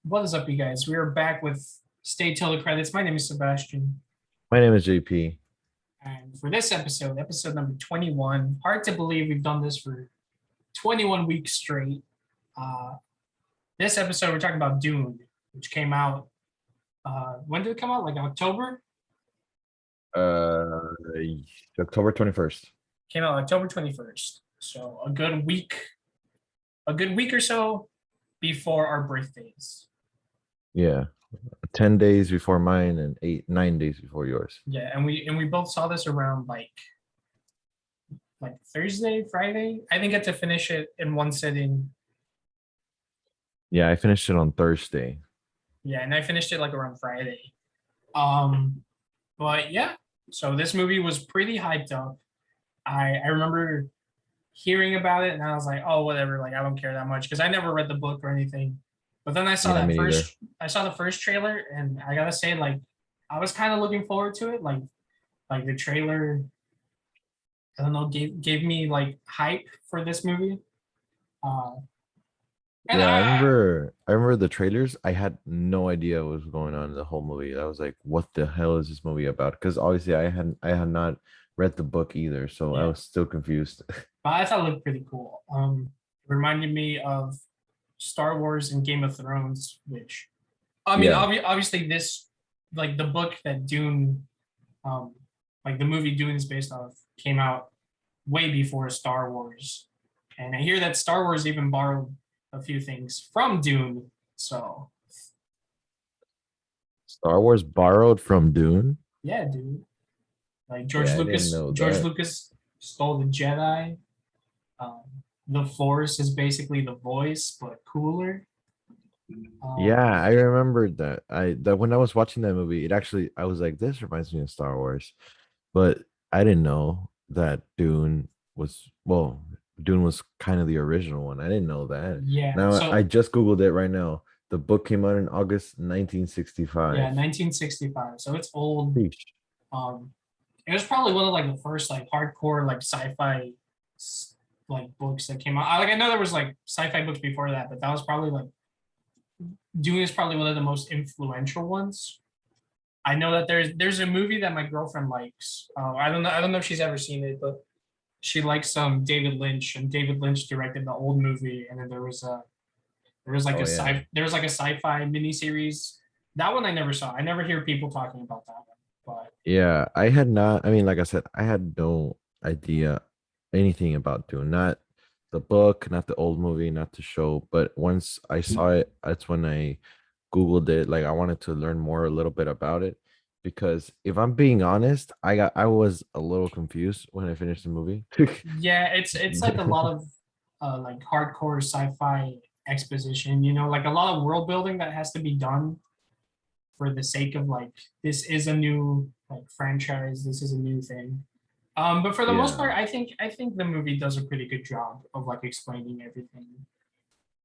What is up, you guys? We are back with Stay Till the Credits. My name is Sebastian. My name is JP. And for this episode, episode number 21, hard to believe we've done this for 21 weeks straight. Uh, this episode, we're talking about Dune, which came out. When did it come out? Like October? Uh, October 21st. Came out October 21st. So a good week or so before our birthdays. Yeah. 10 days before mine and 9 days before yours. Yeah, and we both saw this around like Thursday, Friday. I didn't get to finish it in one sitting. Yeah, I finished it on Thursday. Yeah, and I finished it like around Friday. Um, but yeah, so this movie was pretty hyped up. I remember hearing about it and I was like, oh, whatever, like I don't care that much because I never read the book or anything. But then Yeah, me neither. I saw the first trailer and I gotta say, like, I was kind of looking forward to it. Like the trailer, I don't know, gave me like hype for this movie. Uh, and Yeah, I remember the trailers. I had no idea what was going on in the whole movie. I was like, what the hell is this movie about? Because obviously I had not read the book either, so I yeah, was still confused. but I thought it looked pretty cool. It reminded me of Star Wars and Game of Thrones, which I mean, Yeah. obviously this like the book that Dune, um, like the movie Dune is based off, came out way before Star Wars, and I hear that Star Wars even borrowed a few things from Dune. So Star Wars borrowed from Dune. yeah, dude, like Yeah, I didn't know George that. Lucas stole the Jedi. Um, the Force is basically the voice, but cooler. Yeah, Um, I remembered that. That when I was watching that movie, it actually I was like, this reminds me of Star Wars. But I didn't know that Dune was kind of the original one. I didn't know that. yeah, Now I so just Googled it right now. The book came out in August yeah, 1965. 1965. So it's old. Sheesh. Um, it was probably one of like the first like hardcore like sci-fi like books that came out. I know there was like sci-fi books before that, but that was probably like Dune is probably one of the most influential ones. I know that there's a movie that my girlfriend likes. I don't know if she's ever seen it, but she likes David Lynch, and David Lynch directed the old movie, and then Oh yeah. there was like a sci-fi miniseries. That one I never saw. I never hear people talking about that one, but Yeah, I had not. I mean, like I said, I had no idea anything about Dune, not the book, not the old movie, not the show. But once I saw it, that's when I Googled it. Like I wanted to learn more a little bit about it because if I'm being honest, I was a little confused when I finished the movie. yeah, it's like a lot of like hardcore sci-fi exposition, like a lot of world building that has to be done for the sake of like this is a new like franchise, this is a new thing. But for the most Yeah. part, I think the movie does a pretty good job of like explaining everything.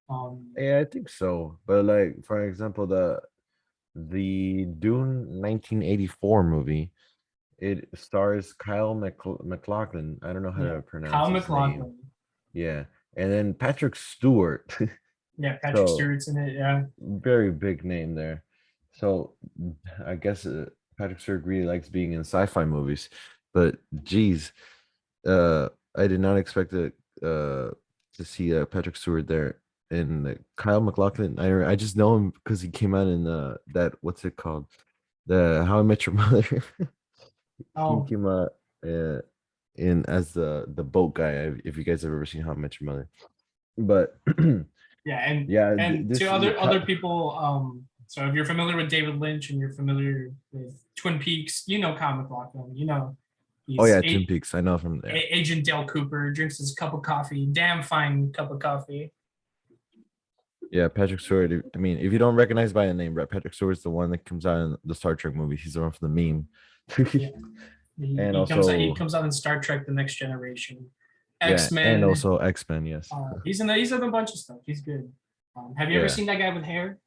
Um, Yeah, I think so. But like for example, the Dune 1984 movie, it stars Kyle McLaughlin. I don't know how yeah, to pronounce Kyle his name. McLaughlin. Yeah. And then Patrick Stewart. Yeah, Patrick So Stewart's in it. Yeah, very big name there. So I guess Patrick Stewart really likes being in sci-fi movies. But geez, I did not expect to see Patrick Stewart there. And Kyle McLaughlin, I just know him because he came out in that what's it called? The How I Met Your Mother. He oh came out uh, in as the boat guy. If you guys have ever seen How I Met Your Mother, but yeah, and yeah, and to this other people, so if you're familiar with David Lynch and you're familiar with Twin Peaks, you know Kyle McLaughlin. oh He's yeah, Twin Peaks. I know from there. Agent Dale Cooper, drinks his cup of coffee, damn fine cup of coffee. Yeah, Patrick Stewart. I mean, if you don't recognize by the name, right? Patrick Stewart's the one that comes out in the Star Trek movies. He's the one from the meme. Yeah, And he also, comes out in Star Trek: The Next Generation, yeah, X and Men. also X-Men, yes. He's in a bunch of stuff. He's good. Have you ever Yeah. seen that guy with hair?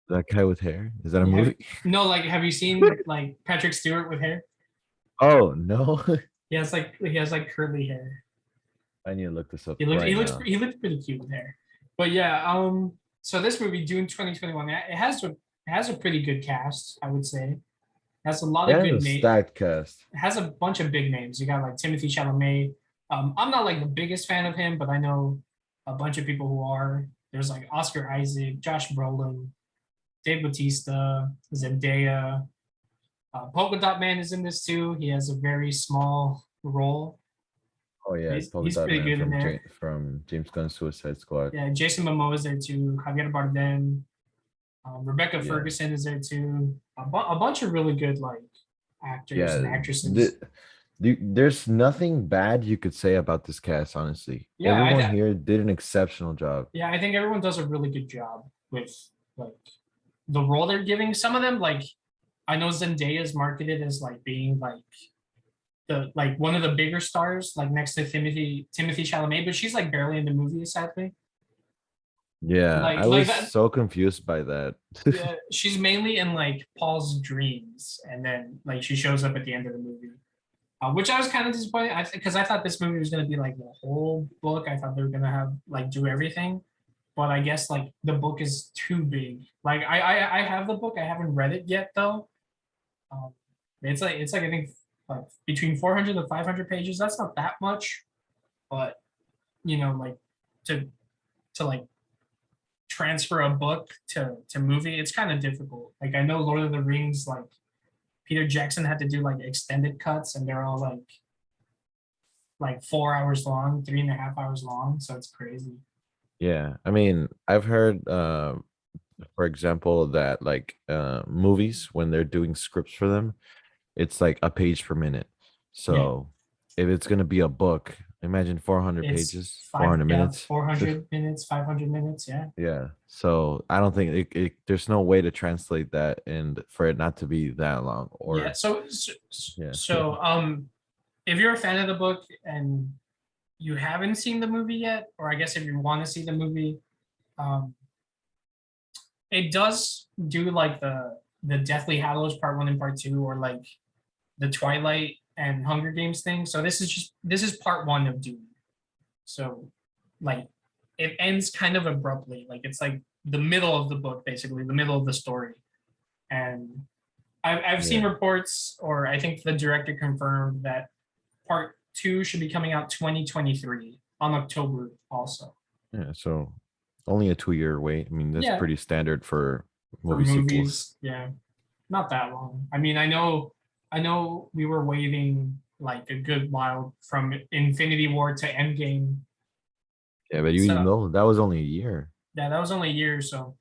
That guy with hair. Is that a Yeah, movie? no, like have you seen like Patrick Stewart with hair? Oh no. He has like curly hair. I need to look this up right now. He looks pretty cute with hair. But yeah, So this movie, Dune 2021, it has a pretty good cast, I would say. It has a lot It of has a good name. stacked cast. It has a bunch of big names. You got like Timothy Chalamet. I'm not like the biggest fan of him, but I know a bunch of people who are. There's like Oscar Isaac, Josh Brolin, Dave Bautista, Zendaya. Polka Dot Man is in this too. He has a very small role. Oh yeah, He's, Polka he's Dot pretty Man good in there. From James Gunn's Suicide Squad. Yeah, Jason Momoa is there too. Javier Bardem, Rebecca Yeah, Ferguson is there too. A bunch of really good like actors and yeah. actresses. There's nothing bad you could say about this cast, honestly. Yeah, Everyone here did an exceptional job. yeah, I think everyone does a really good job with like the role they're giving. Some of them, like I know Zendaya is marketed as like being like the like one of the bigger stars, like next to Timothy Chalamet, but she's like barely in the movie, sadly. Yeah, Like I like was that. so confused by that. Yeah, she's mainly in like Paul's dreams, and then like she shows up at the end of the movie, which I was kind of disappointed. Because I thought this movie was gonna be like the whole book. I thought they were gonna have like do everything, but I guess like the book is too big. Like I have the book. I haven't read it yet though. Um, it's like I think like between 400 to 500 pages. That's not that much, but like to like transfer a book to movie, it's kind of difficult. Like I know Lord of the Rings, like Peter Jackson had to do like extended cuts, and they're all like 4 hours long, 3.5 hours long. So it's crazy. Yeah, I mean, I've heard for example, that like movies when they're doing scripts for them, it's like a page per minute. Yeah, So if it's gonna be a book, imagine 400 it's pages, five 400 yeah minutes. 400 minutes, 500 minutes. Yeah, Yeah. So I don't think there's no way to translate that and for it not to be that long yeah. or yeah. So if you're a fan of the book and you haven't seen the movie yet, or I guess if you want to see the movie, um, it does do like the Deathly Hallows Part 1 and Part 2, or like the Twilight and Hunger Games thing. So this is part 1 of Dune. So like it ends kind of abruptly. Like it's like the middle of the book, basically, the middle of the story. And I've seen Yeah. reports, or I think the director confirmed that part 2 should be coming out 2023 on October also. Yeah. So only a 2 year wait. I mean, that's Yeah, pretty standard for for movie sequels. movies, yeah, not that long. I mean, I know we were waiting like a good while from Infinity War to Endgame. Yeah, but you So know that was only a year. yeah, that was only a year or so,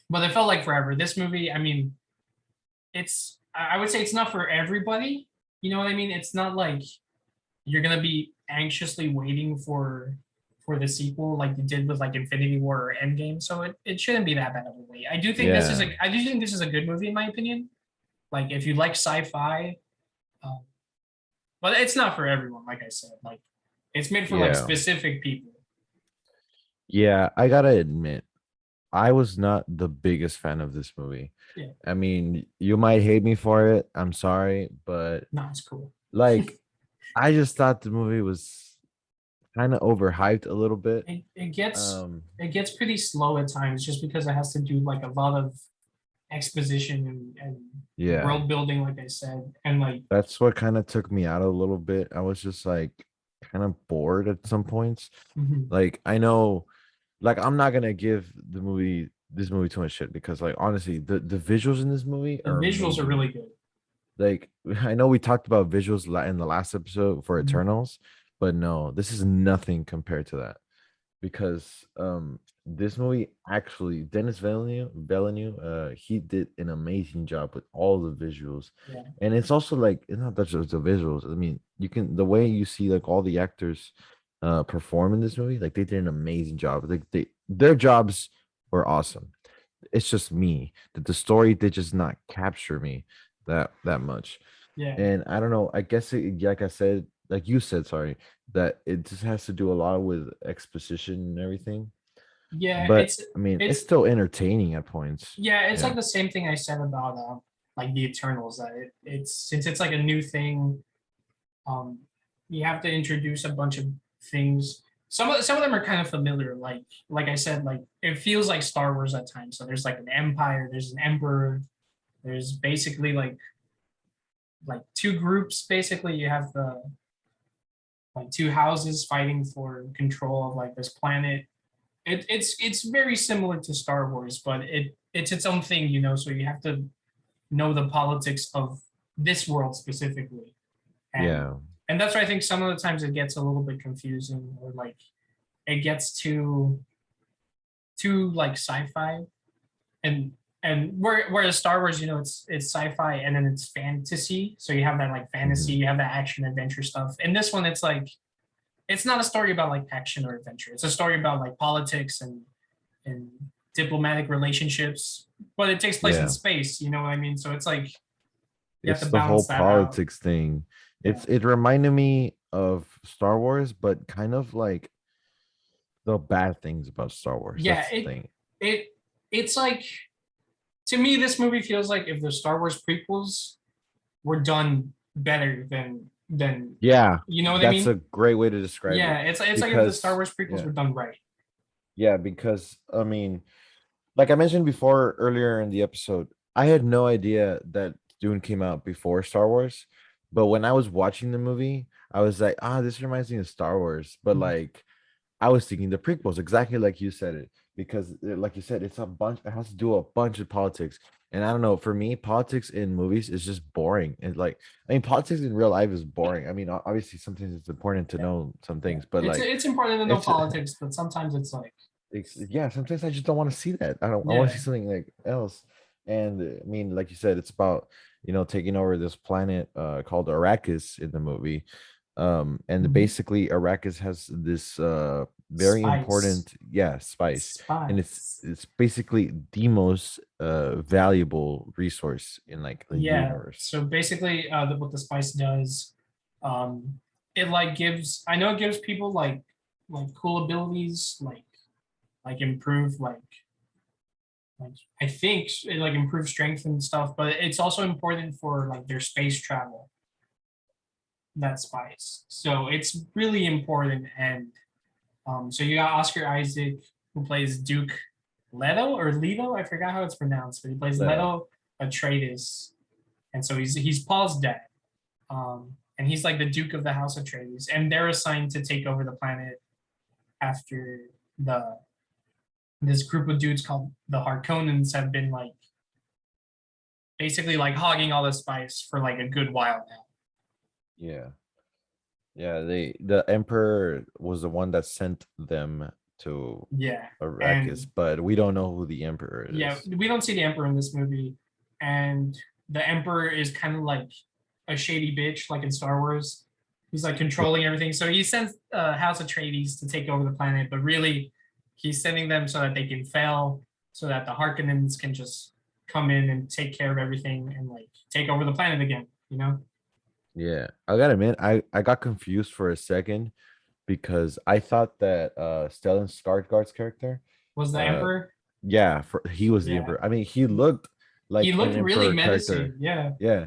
but it felt like forever. This movie, I mean, I would say it's not for everybody. You know what I mean? It's not like you're gonna be anxiously waiting for the sequel like you did with like Infinity War or Endgame. So it shouldn't be that bad of a wait. Yeah. I do think this is a good movie in my opinion. Like if you like sci-fi, um, but it's not for everyone. Like I said, like it's made for like Yeah. specific people. Yeah. I gotta admit, I was not the biggest fan of this movie. Yeah, I mean, you might hate me for it. I'm sorry, but no, it's cool. like I just thought the movie was kind of overhyped a little bit. It gets Um, it gets pretty slow at times just because it has to do like a lot of exposition and yeah, world building, like I said, and like that's what kind of took me out a little bit. I was just like kind of bored at some points. mhm. Like I know, like I'm not gonna give this movie too much shit because like honestly, the visuals in this movie The are visuals are amazing. really good. Like I know we talked about visuals in the last episode for Mhm. Eternals, but no, this is nothing compared to that because this movie actually Dennis Villeneuve he did an amazing job with all the visuals. Yeah, And it's also like it's not just the visuals. I mean, you can the way you see like all the actors perform in this movie, like they did an amazing job. Like their jobs were awesome. It's just me that the story did just not capture me that much. yeah, And I don't know, I guess like I said, like you said, sorry, that it just has to do a lot with exposition and everything. yeah. But It's I mean, it's it's still entertaining at points. yeah. It's Yeah. like the same thing I said about like the Eternals. That it's since it's like a new thing, um, you have to introduce a bunch of things. some of them are kind of familiar. Like I said, like it feels like Star Wars at times. So there's like an empire, there's an emperor, there's basically like two groups. Basically, you have the like two houses fighting for control of like this planet. It's very similar to Star Wars, but it's its own thing, you know. So you have to know the politics of this world specifically, and Yeah. and that's why I think some of the times it gets a little bit confusing, or like it gets too like sci-fi, and whereas Star Wars, you know, it's sci-fi and then it's fantasy. So you have that like fantasy, Mhm. you have that action adventure stuff. And this one, it's like it's not a story about like action or adventure. It's a story about like politics and diplomatic relationships, but it takes place in Yeah. space. You know what I mean? So it's like you have to It's the whole balance that out. politics thing. Yeah, It reminded me of Star Wars, but kind of like the bad things about Star Wars. yeah. That's the It thing. it it's like to me, this movie feels like if the Star Wars prequels were done better than Yeah, you know what I that's a mean? great way to describe Yeah, it. it's like if the Star Because Wars prequels yeah, were done right. yeah, because I mean, like I mentioned before earlier in the episode, I had no idea that Dune came out before Star Wars. But when I was watching the movie, I was like, ah, this reminds me of Star Wars. But Mhm. like I was thinking the prequels, exactly like you said it, because like you said, it's a bunch. It has to do a bunch of politics, and I don't know. For me, politics in movies is just boring. And like, I mean, politics in real life is boring. I mean, obviously, sometimes it's important to Yeah, know some yeah. things, but like, It's important to know it's politics, but sometimes it's like yeah. Sometimes I just don't want to see that. I don't. I want to yeah. see something like else. And I mean, like you said, it's about taking over this planet called Arrakis in the movie, and Mhm. basically Arrakis has this very Spice. important, yeah, spice, and Spice. it's basically the most valuable resource in like the Yeah. universe. So basically, what the spice does, um, it like gives. I know it gives people like cool abilities, like improve like I think it like improves strength and stuff, but it's also important for like their space travel. That spice, so it's really important. And so you got Oscar Isaac, who plays Duke Leto or Leto, I forgot how it's pronounced, but he plays Leto. Leto Atreides, and so he's Paul's dad, and he's like the Duke of the House Atreides, and they're assigned to take over the planet after the this group of dudes called the Harkonnens have been like basically like hogging all the spice for like a good while now. Yeah, yeah. The emperor was the one that sent them to Yeah, Arrakis, and but we don't know who the emperor yeah, is. we don't see the Emperor in this movie, and the Emperor is kind of like a shady bitch, like in Star Wars. He's like controlling everything. So he sends House Atreides to take over the planet, but really, he's sending them so that they can fail, so that the Harkonnens can just come in and take care of everything and like take over the planet again. You know? Yeah, I gotta admit, I got confused for a second because I thought that Stellan Skarsgård's character, Was the uh, Emperor? yeah, he was the Yeah, emperor. I mean, he looked he like an looked really emperor menacing. character. Yeah, Yeah,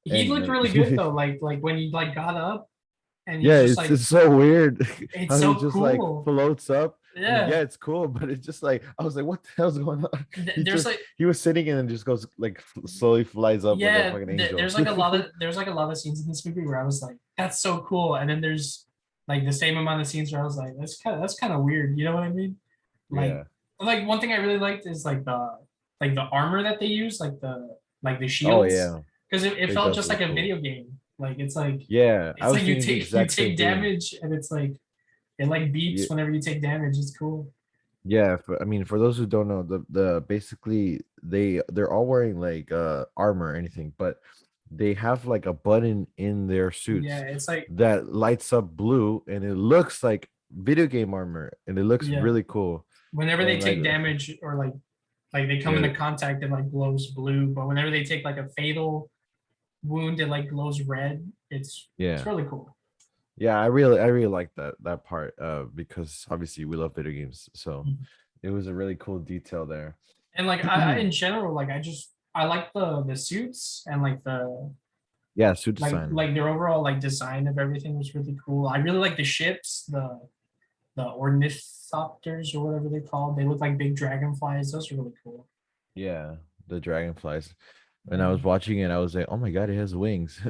he and looked really good though. Like when he like got up and he's yeah, just like, it's so weird it's how he so just like cool. floats up. I mean, yeah, Yeah. it's cool, but it's just like I was like, what the hell's going on? There's like He was sitting and then just goes like slowly flies up like a yeah, fucking angel. there's like a lot of scenes in this movie where I was like, that's so cool. And then there's like the same amount of scenes where I was like, that's kind of weird. You know what I mean? Like Yeah. like one thing I really liked is like the armor that they use, like the Oh shields. yeah, Because it it felt does just like look a cool. video game. Like Yeah, I it's was like thinking the you exact same take thing. damage and it's like it like Yeah, beeps whenever you take damage. It's cool. yeah. I mean, for those who don't know, the basically they're all wearing like armor or anything, but they have like a button in their Yeah, suits it's like that lights up blue, and it looks like video game armor, and it looks yeah. really cool. Whenever they And like, take damage or like they come yeah, into contact, it like glows blue. But whenever they take like a fatal wound, it like glows red. It's yeah, really cool. yeah. I really like that part because obviously we love video games, so it was a really cool detail there. And like I in general, like I like the suits and like the Yeah, suit design. like their overall like design of everything was really cool. I really like the ships, the ornithopters or whatever they're called. They look like big dragonflies. Those are really cool. Yeah, the dragonflies. And I Yeah. was watching it, I was like, "Oh my god, it has wings!"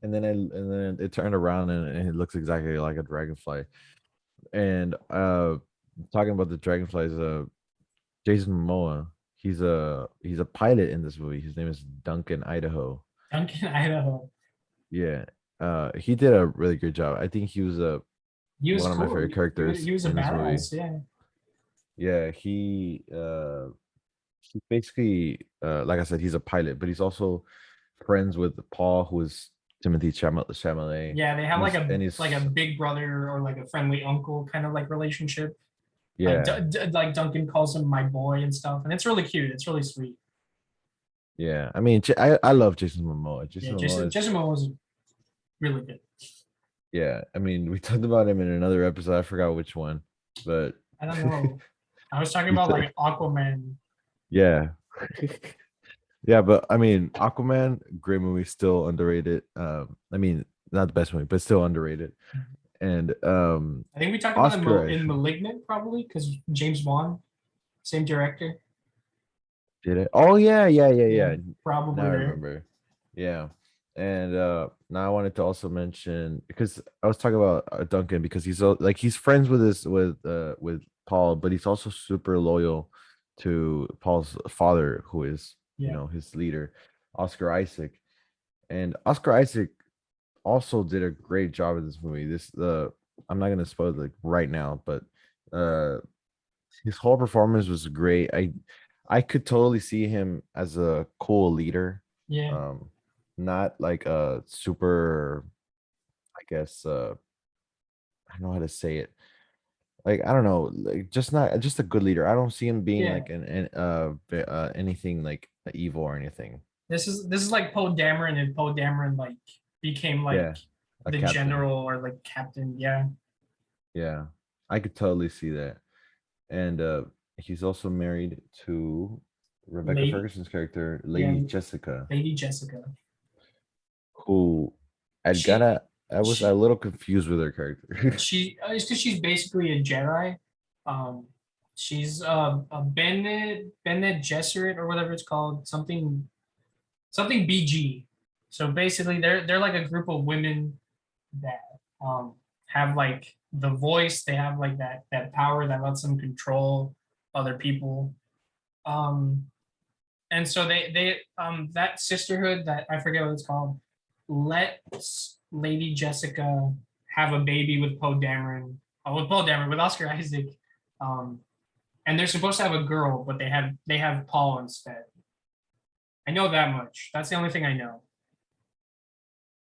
And then it turned around and it looks exactly like a dragonfly. And talking about the dragonflies, Jason Momoa, he's a pilot in this movie. His name is Duncan Idaho. Duncan, Idaho. Yeah, he did a really good job. I think he was He was one of my cool. favorite characters He was a in this movie. badass. Yeah. Yeah, he's basically like I said, he's a pilot, but he's also friends with Paul, who is Timothy Chalamet, Yeah, they have and like a he's big brother or like a friendly uncle kind of like relationship. Like yeah, like Duncan calls him my boy and stuff, and it's really cute. It's really sweet. yeah. I mean, I love Jason Momoa. Yeah, Jason Momoa is Jason Momoa was really good. yeah. I mean, we talked about him in another episode. I forgot which one, but I don't know. I was talking we about said like Aquaman. yeah. Yeah, but I mean, Aquaman, great movie, still underrated. I mean, not the best movie, but still underrated. And I think we talked about him Oscar in actually Malignant probably because James Wan, same director. did it. Oh yeah, yeah, yeah, Yeah, yeah. Now probably I there. remember. Yeah. And now I wanted to also mention because I was talking about Duncan because like he's friends with with Paul, but he's also super loyal to Paul's father, who is, you Yeah, know, his leader, Oscar Isaac. And Oscar Isaac also did a great job in this movie. I'm not gonna spoil it like right now, but uh his whole performance was great. I could totally see him as a cool leader. yeah, Um not like a super, I guess I don't know how to say it. Like I don't know, like just a good leader. I don't see him being yeah. like anything like evil or anything. This is like Poe Dameron, and Poe Dameron like became like Yeah, a the captain. general or like captain. Yeah, Yeah. I could totally see that. And he's also married to Rebecca Lady. Ferguson's character, Yeah, Lady Jessica, Lady Jessica. who She I was a she little confused with her character. it's because she's basically a Jedi. Um, she's a Bene Gesserit or whatever it's called, something BG. So basically, they're like a group of women that have like the voice. They have like that power that lets them control other people. Um, and so they that sisterhood that I forget what it's called lets Lady Jessica have a baby with Poe Dameron with Oscar Isaac, um, and they're supposed to have a girl, but they have Paul instead. I know that much. That's the only thing I know.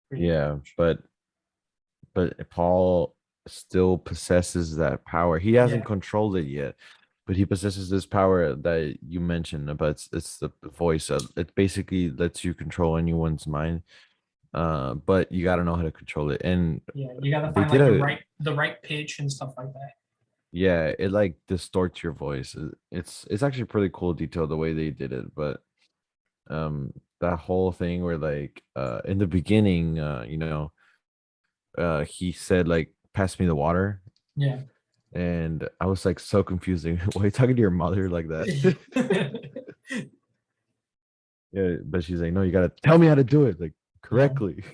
Pretty Yeah, much. but Paul still possesses that power. He hasn't Yeah, controlled it yet, but he possesses this power that you mentioned about it's the voice. It basically lets you control anyone's mind. But you got to know how to control it. And yeah. You got to they find did like a the right pitch and stuff like that. yeah, it like distorts your voice. It's actually pretty cool detail the way they did it, but that whole thing where like in the beginning you know he said like pass me the water, Yeah. and I was like so confusing. Why are you talking to your mother like that? Yeah, but she's like, no, you gotta tell me how to do it like Yeah. correctly.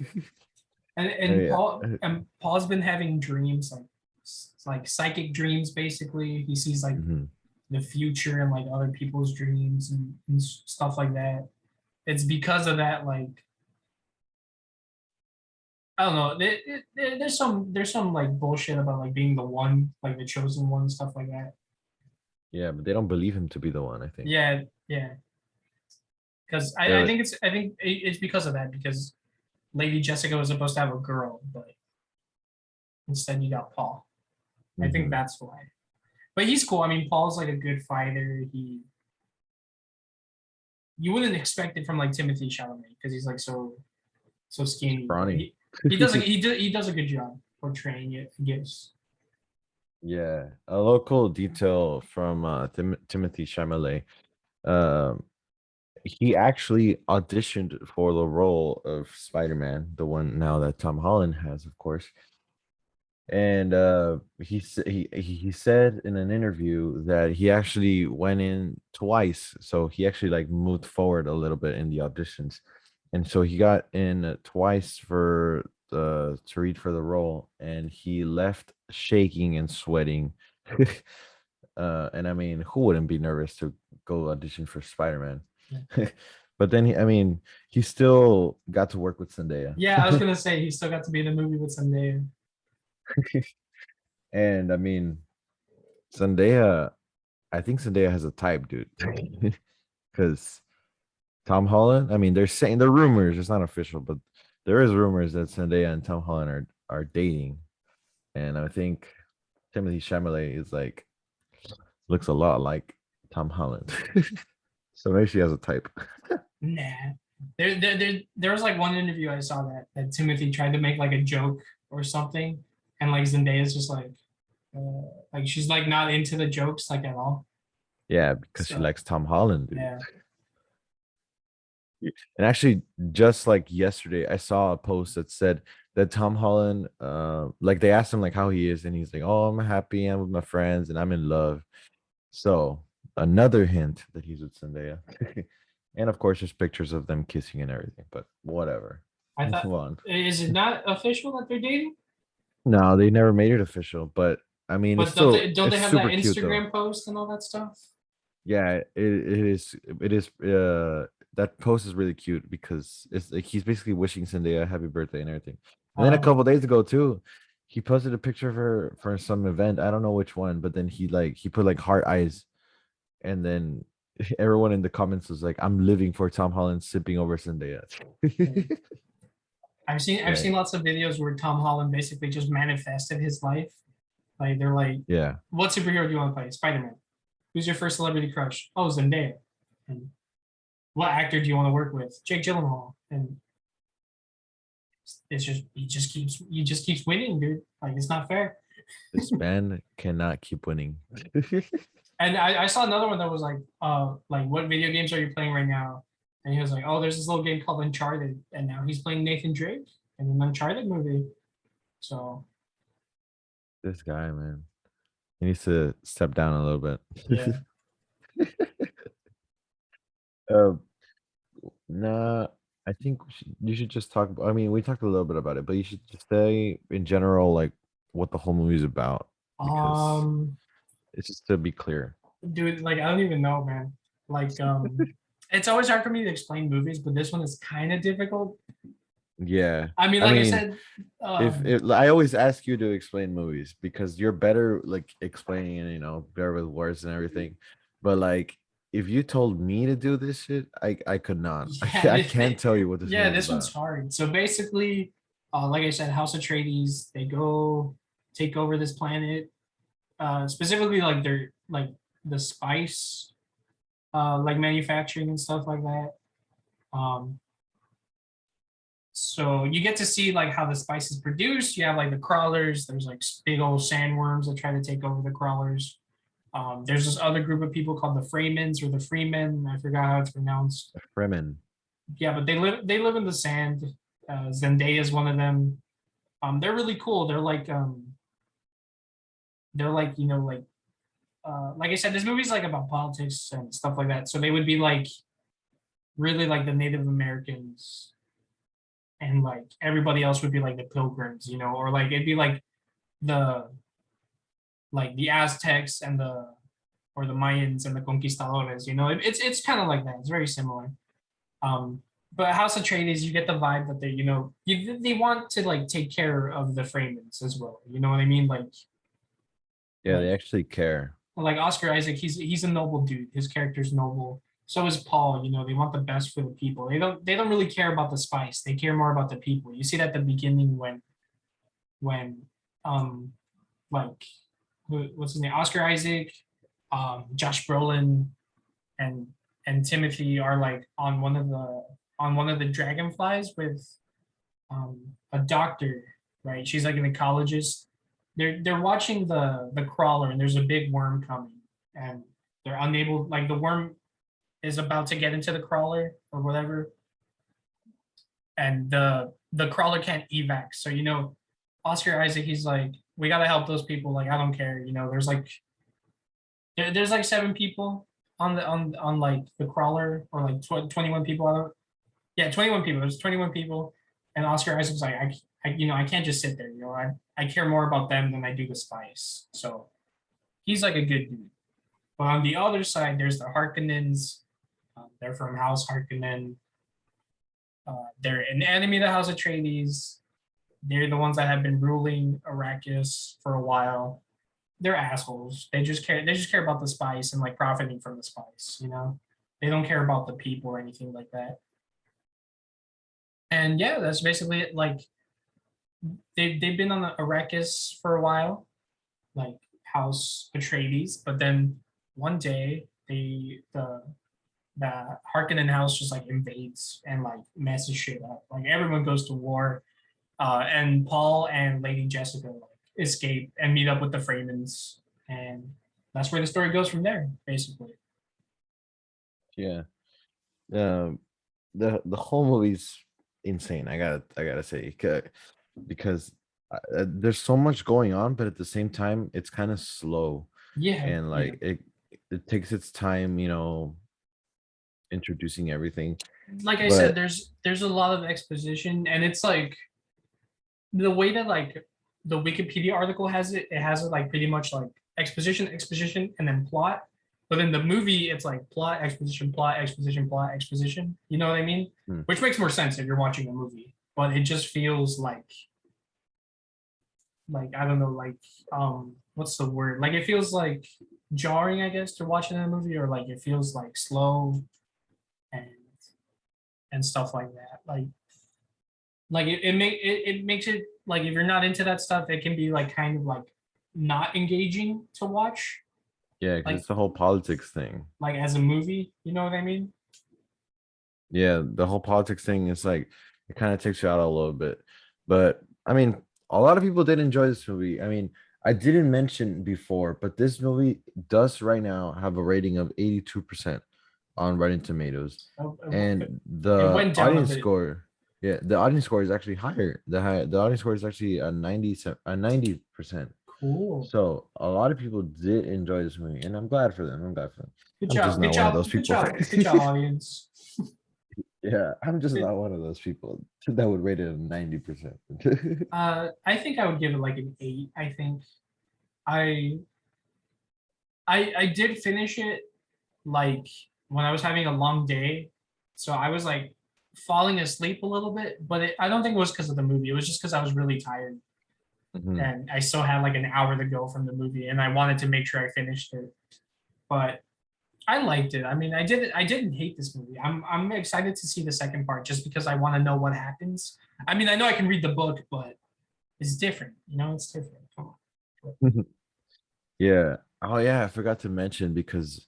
Yeah, Paul's been having dreams like psychic dreams basically. He sees like mhm. the future and like other people's dreams and stuff like that. It's because of that like I don't know. There's some like bullshit about like being the one, like the chosen one, stuff like that. Yeah, but they don't believe him to be the one, I think. Yeah, yeah. Because I Yeah, think it's because of that because Lady Jessica was supposed to have a girl, but instead you got Paul. I think mhm. that's why. But he's cool. I mean, Paul's like a good fighter. You wouldn't expect it from like Timothy Chalamet because he's like so skinny, but Scrawny. he does a good job portraying it. I guess. Yeah, a local detail from Timothy Chalamet. Um, he actually auditioned for the role of Spider-Man, the one now that Tom Holland has, of course. And he said in an interview that he actually went in twice, so he actually like moved forward a little bit in the auditions, and so he got in twice for the to read for the role, and he left shaking and sweating. And I mean, who wouldn't be nervous to go audition for Spider-Man? But then I mean, he still got to work with Zendaya. Yeah, I was gonna say he still got to be in the movie with Zendaya. And I mean, Zendaya, I think Zendaya has a type, dude. Because Tom Holland, I mean, they're saying the rumors, it's not official, but there is rumors that Zendaya and Tom Holland are dating. And I think Timothy Chalamet is like looks a lot like Tom Holland. So maybe she has a type. Nah. There was like one interview I saw that Timothy tried to make like a joke or something, and like Zendaya's just like she's like not into the jokes like at all. Yeah, because she So likes Tom Holland, dude. yeah. And actually, just like yesterday, I saw a post that said that Tom Holland, like they asked him like how he is, and he's like, "Oh, I'm happy. I'm with my friends, and I'm in love." So another hint that he's with Zendaya, and of course, there's pictures of them kissing and everything. But whatever, I move thought, on. is it not official that they're dating? No, they never made it official, but I mean, But don't it's they have that super cute though. Instagram post and all that stuff? Yeah, it is that post is really cute because it's like he's basically wishing Zendaya a happy birthday and everything. And then a couple Um, days ago too, he posted a picture of her for some event. I don't know which one, but then he put like heart eyes, and then everyone in the comments was like, "I'm living for Tom Holland sipping over Zendaya." I've Yeah, seen lots of videos where Tom Holland basically just manifested his life. Like they're like, yeah. what superhero do you want to play? Spider-Man. Who's your first celebrity crush? Oh, Zendaya. And what actor do you want to work with? Jake Gyllenhaal. And it's just he just keeps winning, dude. Like it's not fair. This man cannot keep winning. And I saw another one that was like what video games are you playing right now? And he was like, oh, there's this little game called Uncharted, and now he's playing Nathan Drake in an Uncharted movie. So This guy, man, he needs to step down a little yeah. bit. uh, Nah, I think you should just talk about. I mean, we talked a little bit about it, but you should just say in general, like what the whole movie is about, because Um, it's just to be clear. dude, like I don't even know, man. Like it's always hard for me to explain movies, but this one is kind of difficult. Yeah, I mean, I like I mean, said, if I always ask you to explain movies because you're better like explaining it, better with words and everything. But like, if you told me to do this shit, I could not. yeah, I can't tell you what this yeah, movie's this one's about. hard. So basically, like I said, House Atreides, they go take over this planet. Specifically, like they're like the spice, like manufacturing and stuff like that. Um, so you get to see like how the spice is produced. You have like the crawlers. There's like big old sandworms that try to take over the crawlers. There's this other group of people called the Freemans or the Freemen. I forgot how it's pronounced. Fremen. Yeah, but they live in the sand. Zendaya is one of them. They're really cool. They're like like I said, this movie's like about politics and stuff like that. So they would be like really like the Native Americans, and like everybody else would be like the Pilgrims, or like it'd be the the Aztecs and the Mayans and the Conquistadores. It's kind of like that. It's very similar. Um, but House Atreides, you get the vibe that they want to like take care of the Freemans as well. You know what I mean? Yeah, Like they actually care. like Oscar Isaac, he's a noble dude. His character's noble. So is Paul. They want the best for the people. They don't really care about the spice. They care more about the people. You see that at the beginning when um like what's his name? Oscar Isaac, Josh Brolin, and Timothy are like on one of the dragonflies with a doctor, right? She's like an ecologist. They're watching the crawler, and there's a big worm coming, and they're unable. Like the worm is about to get into the crawler or whatever, and the crawler can't evac. So Oscar Isaac, he's like, we gotta help those people. Like I don't care, there's like there's like 7 people on like the crawler or like 21 people. I don't, yeah, 21 people. There's 21 people, and Oscar Isaac's like I can't just sit there. I care more about them than I do the spice. So he's like a good dude. But on the other side, there's the Harkonnens. They're from House Harkonnen. They're an enemy of the House Atreides. They're the ones that have been ruling Arrakis for a while. They're assholes. They just care about the spice and like profiting from the spice. They don't care about the people or anything like that. And yeah, that's basically it. Like they've been on the Arrakis for a while, like House Atreides, but then one day the Harkonnen house just like invades and like messes shit up. Like everyone goes to war, and Paul and Lady Jessica like escape and meet up with the Freymans, and that's where the story goes from there, basically. Yeah. Um, the whole movie's insane. I gotta say, because there's so much going on, but at the same time, it's kind of slow, Yeah, and yeah. like it takes its time, introducing everything. Like I said, But there's a lot of exposition, and it's like the way that like the Wikipedia article has it. It has it like pretty much like exposition, exposition, and then plot. But in the movie, it's like plot, exposition, plot, exposition, plot, exposition. You know what I mean? hmm, Which makes more sense if you're watching a movie. But it just feels like I don't know, like what's the word? Like it feels like jarring, I guess, to watch it in a movie, or like it feels like slow and stuff like that. Like it makes it like if you're not into that stuff, it can be like kind of like not engaging to watch, yeah, because like it's the whole politics thing. as a movie. You know what I mean? Yeah, the whole politics thing is like it kind of takes you out a little bit. But I mean, a lot of people did enjoy this movie. I mean, I didn't mention before, but this movie does right now have a rating of 82% on Rotten Tomatoes. And It the went down a audience bit. score, yeah, the audience score is actually higher. The audience score is actually a 90%. Cool. So a lot of people did enjoy this movie, and I'm glad for them. I'm glad for them. Good I'm just job. Good not one of those job. Good people. job. Good job, audience. Yeah, I'm just Good. not one of those people that would rate it a 90%. I think I would give it like an 8. I think I I did finish it like when I was having a long day, so I was like falling asleep a little bit, but I don't think it was because of the movie. It was just because I was really tired Mhm. and I still had like an hour to go from the movie, and I wanted to make sure I finished it. But I liked it. I mean, I didn't hate this movie. I'm excited to see the second part just because I want to know what happens. I mean, I know I can read the book, but it's different. It's different. Come on. Yeah. Oh yeah, I forgot to mention because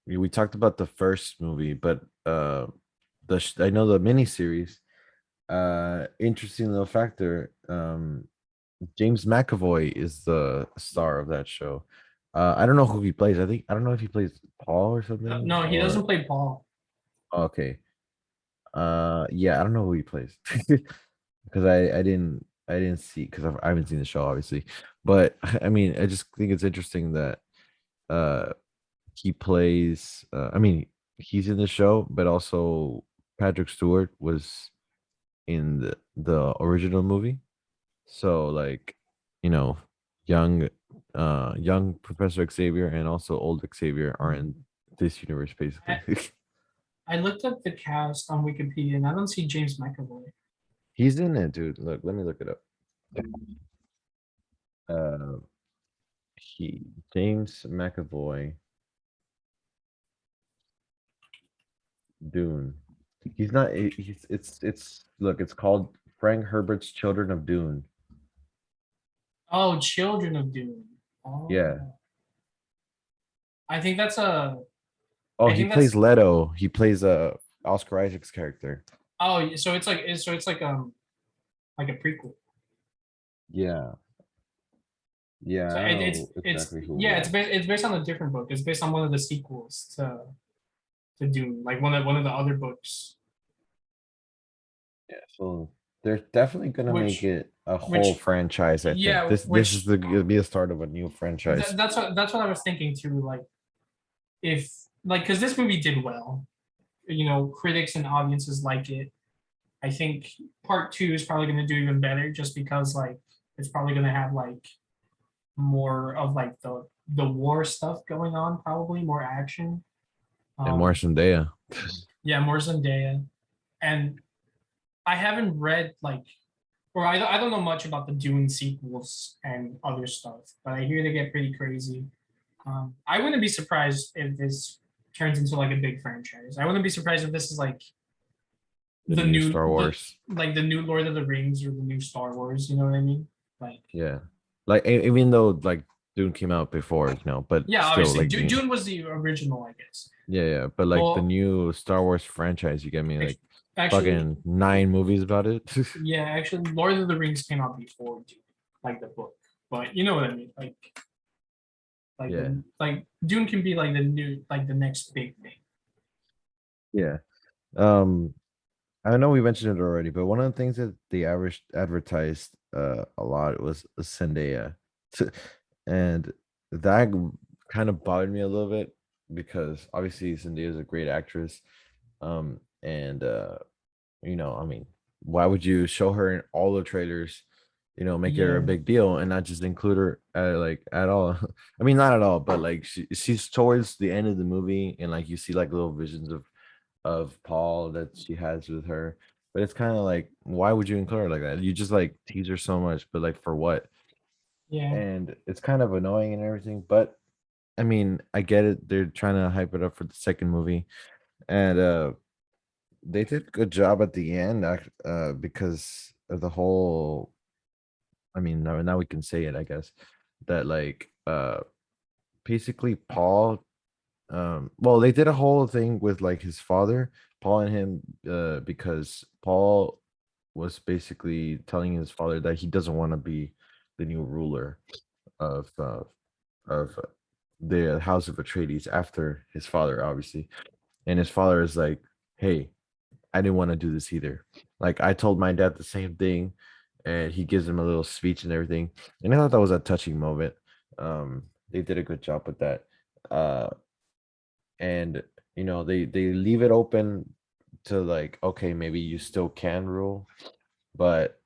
we talked about the first movie, but I know the miniseries. Interesting little factor. James McAvoy is the star of that show. I don't know who he plays. I don't know if he plays Paul or something No, he doesn't or play Paul. okay. Yeah, I don't know who he plays because I didn't see because I haven't seen the show obviously, but I mean I just think it's interesting that uh he plays. I mean he's in the show, but also Patrick Stewart was in the original movie. So like you know, young young Professor Xavier and also old Xavier are in this universe I, basically. I looked up the cast on Wikipedia and I don't see James McAvoy. He's in it, dude. Look, let me look it up. Uh, he James McAvoy, Dune. He's not. He's it's look. It's called Frank Herbert's Children of Dune. Oh, Children of Dune. Yeah. Oh, I think that's a. Oh, I he think plays that's. Leto. He plays Oscar Isaac's character. Oh, so it's like a prequel. Yeah. Yeah. So I don't it's know it's exactly who yeah, it is. it's based on a different book. It's based on one of the sequels to Dune, like one of the other books. Yeah. So They're definitely gonna make which it a whole which franchise. I think yeah, this is the gonna be the start of a new franchise. that's what I was thinking too. Like if like because this movie did well, critics and audiences like it. I think part two is probably going to do even better just because like it's probably going to have like more of like the war stuff going on, probably more action. And more Um, Zendaya. yeah, more Zendaya. And I haven't read like, or I don't know much about the Dune sequels and other stuff, but I hear they get pretty crazy. I wouldn't be surprised if this turns into like a big franchise. I wouldn't be surprised if this is like The the new new Star the Wars. like the new Lord of the Rings or the new Star Wars. You know what I mean? Like, Yeah. Like even though like Dune came out before, but yeah, still obviously, like Dune was the original, I guess. yeah. But like the Well, new Star Wars franchise, you get me like actually, fucking 9 movies about it. yeah, actually, Lord of the Rings came out before Dune, like the book. But you know what I mean? Yeah. Like Dune can be like the new, like the next big thing. Yeah. Um I know we mentioned it already, but one of the things that they averaged advertised a lot was Zendaya. And that kind of bothered me a little bit because obviously Zendaya is a great actress. And I mean, why would you show her in all the trailers, make her a Yeah, big deal and not just include her at all? I mean, not at all, but like she's towards the end of the movie and like you see like little visions of Paul that she has with her. But it's kind of like, why would you include her like that? You just like tease her so much, but like for what? yeah, And it's kind of annoying and everything. But I mean, I get it. They're trying to hype it up for the second movie. And they did a good job at the end, because of the whole. I mean, now we can say it, I guess, that like basically Paul, well, they did a whole thing with like his father, Paul and him, because Paul was basically telling his father that he doesn't want to be the new ruler of the House of Atreides after his father, obviously. And his father is like, "Hey, I didn't want to do this either. Like I told my dad the same thing." And he gives him a little speech and everything. And I thought that was a touching moment. They did a good job with that. Uh, and they leave it open to like, okay, maybe you still can rule, but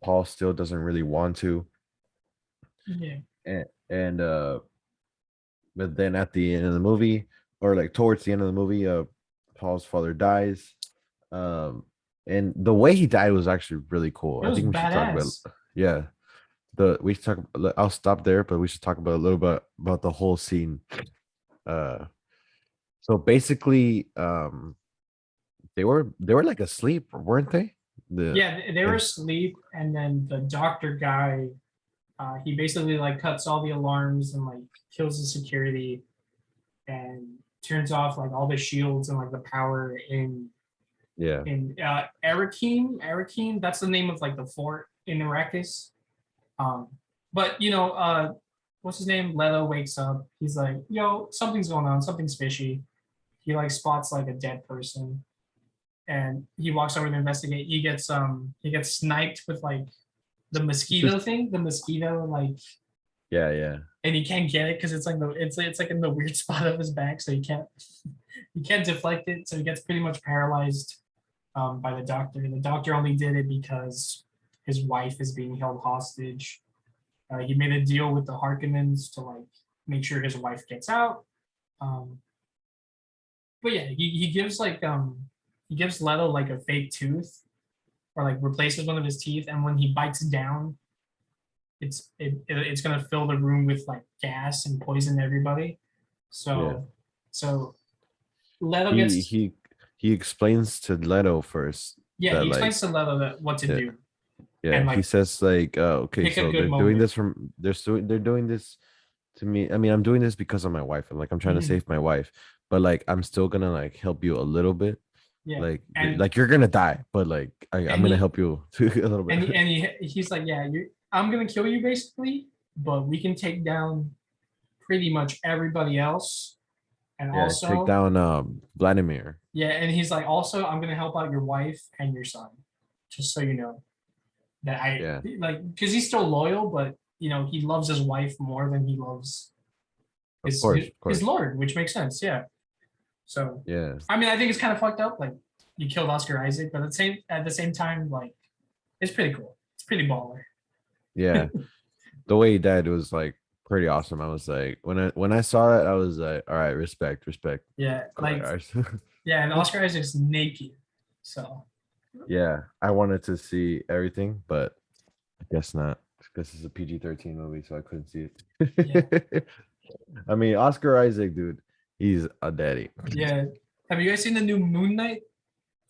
Paul still doesn't really want to. yeah. And but then at the end of the movie, or like towards the end of the movie, Paul's father dies. um and the way he died was actually really cool. It I was think we should talk about, badass. yeah, we should talk. I'll stop there, but we should talk about a little bit about the whole scene. uh so basically, they were like asleep, weren't they? the Yeah, they were and asleep, and then the doctor guy, he basically like cuts all the alarms and like kills the security and turns off like all the shields and like the power yeah, in Arakeen, that's the name of like the fort in Arrakis. Um, but what's his name? Leto wakes up. He's like, "Yo, something's going on. Something's fishy." He like spots like a dead person, and he walks over to investigate. He gets sniped with like the mosquito thing, the mosquito like, yeah, yeah. and he can't get it because it's like in the weird spot of his back, so he can't deflect it, so he gets pretty much paralyzed by the doctor. And the doctor only did it because his wife is being held hostage. He made a deal with the Harkonnens to like make sure his wife gets out. Um, but yeah, he gives Leto like a fake tooth or like replaces one of his teeth, and when he bites down, it's gonna fill the room with like gas and poison everybody. Yeah. So Leto he gets he he explains to Leto first yeah, that he like, explains to Leto that what to yeah, do yeah, and he like says like, okay, pick a so good they're doing moment. this they're doing this to me. I mean, I'm doing this because of my wife, and like I'm trying to Mhm. save my wife, but like I'm still gonna like help you a little bit. Yeah, Like and like you're gonna die, but like I'm and gonna he help you a little bit. he's like, yeah, I'm gonna kill you basically, but we can take down pretty much everybody else, and Yeah, take also down Vladimir. yeah, and he's like, also I'm gonna help out your wife and your son, just so you know. that I Yeah, like because he's still loyal, but he loves his wife more than he loves of his course, of his course. lord, which makes sense. Yeah. So Yeah, I mean, I think it's kind of fucked up. Like you killed Oscar Isaac, but at the same time, like it's pretty cool. It's pretty baller. yeah. The way he died was like pretty awesome. I was like, when I saw it, I was like, all right, respect, respect. Yeah, like Guys. yeah, and Oscar Isaac's naked, so Yeah, I wanted to see everything, but I guess not. Because it's a PG-13 movie, so I couldn't see yeah, it. I mean, Oscar Isaac, dude, he's a daddy. yeah. Have you guys seen the new Moon Knight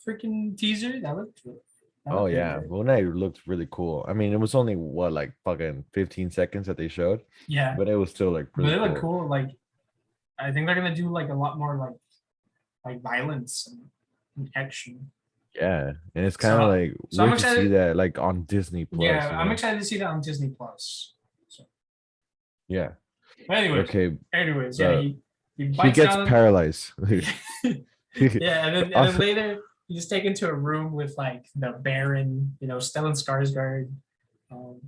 freaking teaser? That Oh looked pretty yeah, good. Moon Knight looked really cool. I mean, it was only what like fucking 15 seconds that they showed, Yeah, but it was still like but really they look cool. cool. Like I think they're gonna do like a lot more like violence and action. Yeah, and it's kind of So like so I'm weird to see excited. that like on Disney Plus, Yeah, I'm excited to see that on Disney Plus. So, Yeah. but Okay. yeah, Uh, he he bites gets down. paralyzed. Yeah, and then Also- later he's taken to a room with like the Baron, Stellan Skarsgård, um,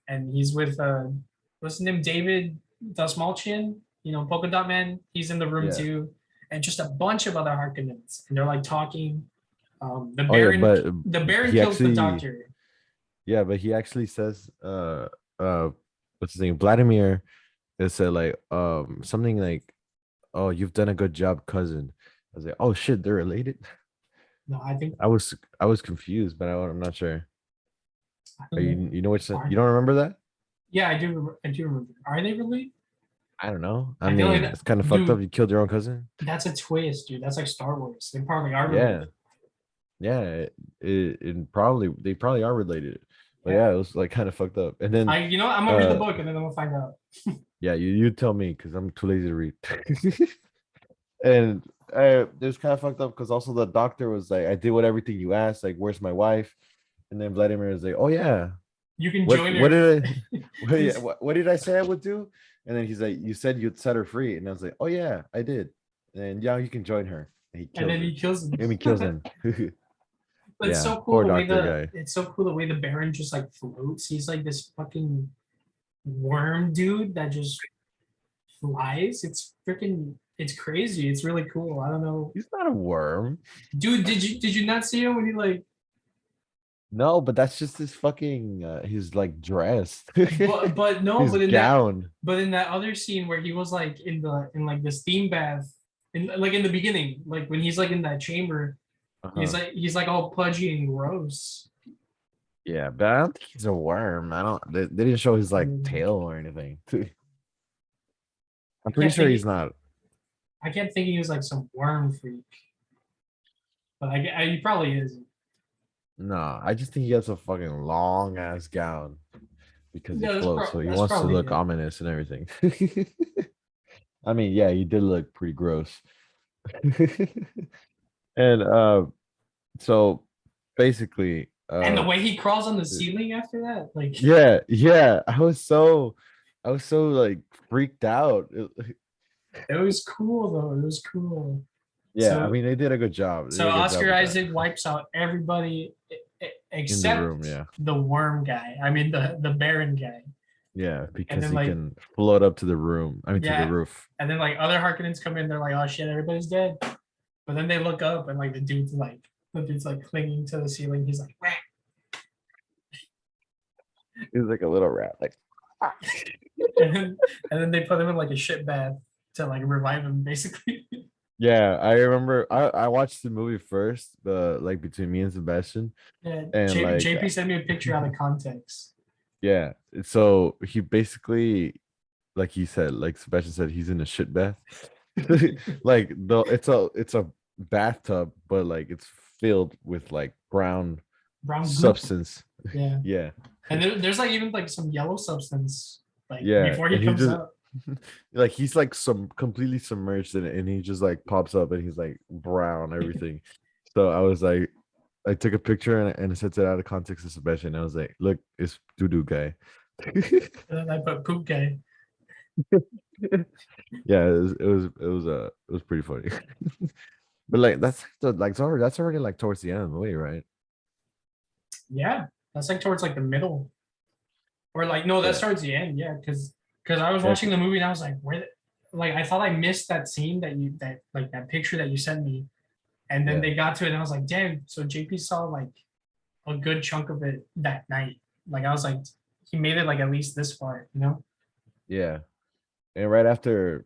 and he's with what's his name, David Dastmalchian, Polka Dot Man. He's in the room yeah. too, and just a bunch of other Harkonnens, and they're like talking. The Oh yeah, Baron, but the Baron he kills the actually, Doctor. yeah, but he actually says, what's his name? Vladimir. It said like, something like, "Oh, you've done a good job, cousin." I was like, "Oh shit, they're related." No, I was confused, but I'm not sure. I Are don't know. you know which Are you they? don't remember that? Yeah, I do. I do remember. Are they related? I don't know. I I feel like mean, that, it's kind of fucked up. dude. You killed your own cousin. That's a twist, dude. That's like Star Wars. They probably are related. Yeah, yeah. It probably they probably are related, but Yeah. yeah, it was like kind of fucked up. And then, I'm gonna read the uh, book and then I'm gonna find out. yeah, you tell me because I'm too lazy to read. And it was kind of fucked up because also the doctor was like, "I did what everything you asked. Like, where's my wife?" And then Vladimir was like, "Oh yeah, You can join what her. did He's- what did I say I would do?" And then he's like, "You said you'd set her free," and I was like, "Oh yeah, I did." And yeah, you can join her. And he and kills then her. he kills him. And he kills him. But Yeah, poor doctor guy. it's so cool the way the Baron just like floats. He's like this fucking worm dude that just flies. It's crazy. It's really cool. I don't know. He's not a worm. Dude, did you not see him when he like No, but that's just his fucking his like dress. but no, His gown. but in that other scene where he was like in like this steam bath in the beginning, like when he's like in that chamber, Uh-huh. he's like all pudgy and gross. Yeah, but I don't think he's a worm. I don't. They didn't show his like Mm, tail or anything. I I'm pretty kept sure he's thinking not. I kept thinking he was like some worm freak, but he probably is. No, I just think he has a fucking long ass gown because he Yeah, floats, so he that's wants to probably look it. ominous and everything. I mean, yeah, he did look pretty gross. And so basically, And the way he crawls on the ceiling after that, like yeah, yeah, I was so like freaked out. it was cool though. It was cool. Yeah, I So mean, they did a good job. They so did a good job Oscar with that Isaac wipes out everybody in the room. except Yeah, the worm guy. I mean the Baron guy. yeah, And because then he like can float up to the room. I mean, to the yeah, roof. and then like other Harkonnens come in, they're like, oh shit, everybody's dead. But then they look up and like the dude's like clinging to the ceiling. He's like, whack. He was like a little rat, like. And then they put him in like a shit bath to like revive him, basically. Yeah, I remember I watched the movie first, the like between me and Sebastian, Yeah, and like JP sent me a picture out of context. yeah, so he basically like he said, like Sebastian said, he's in a shit bath. Like it's a bathtub, but like it's filled with like brown Brown goop. substance. Yeah. Yeah, And there's like even like some yellow substance like yeah, before he and he comes just up. like he's like some completely submerged in it, and he just like pops up, and he's like brown everything. So I was like, I took a picture and I sent it out of context to Sebastian. I was like, look, it's doo doo guy. And then I put poop guy. Yeah, it was pretty funny. But like that's already like towards the end of the movie, right? Yeah. That's like towards like the middle, or like no, that Yeah, starts the end. Yeah, because I was yeah, watching the movie and I was like, where? Like I thought I missed that scene that like that picture that you sent me, and then yeah, they got to it and I was like, damn. So JP saw like a good chunk of it that night. Like I was like, he made it like at least this far, you know? yeah. And right after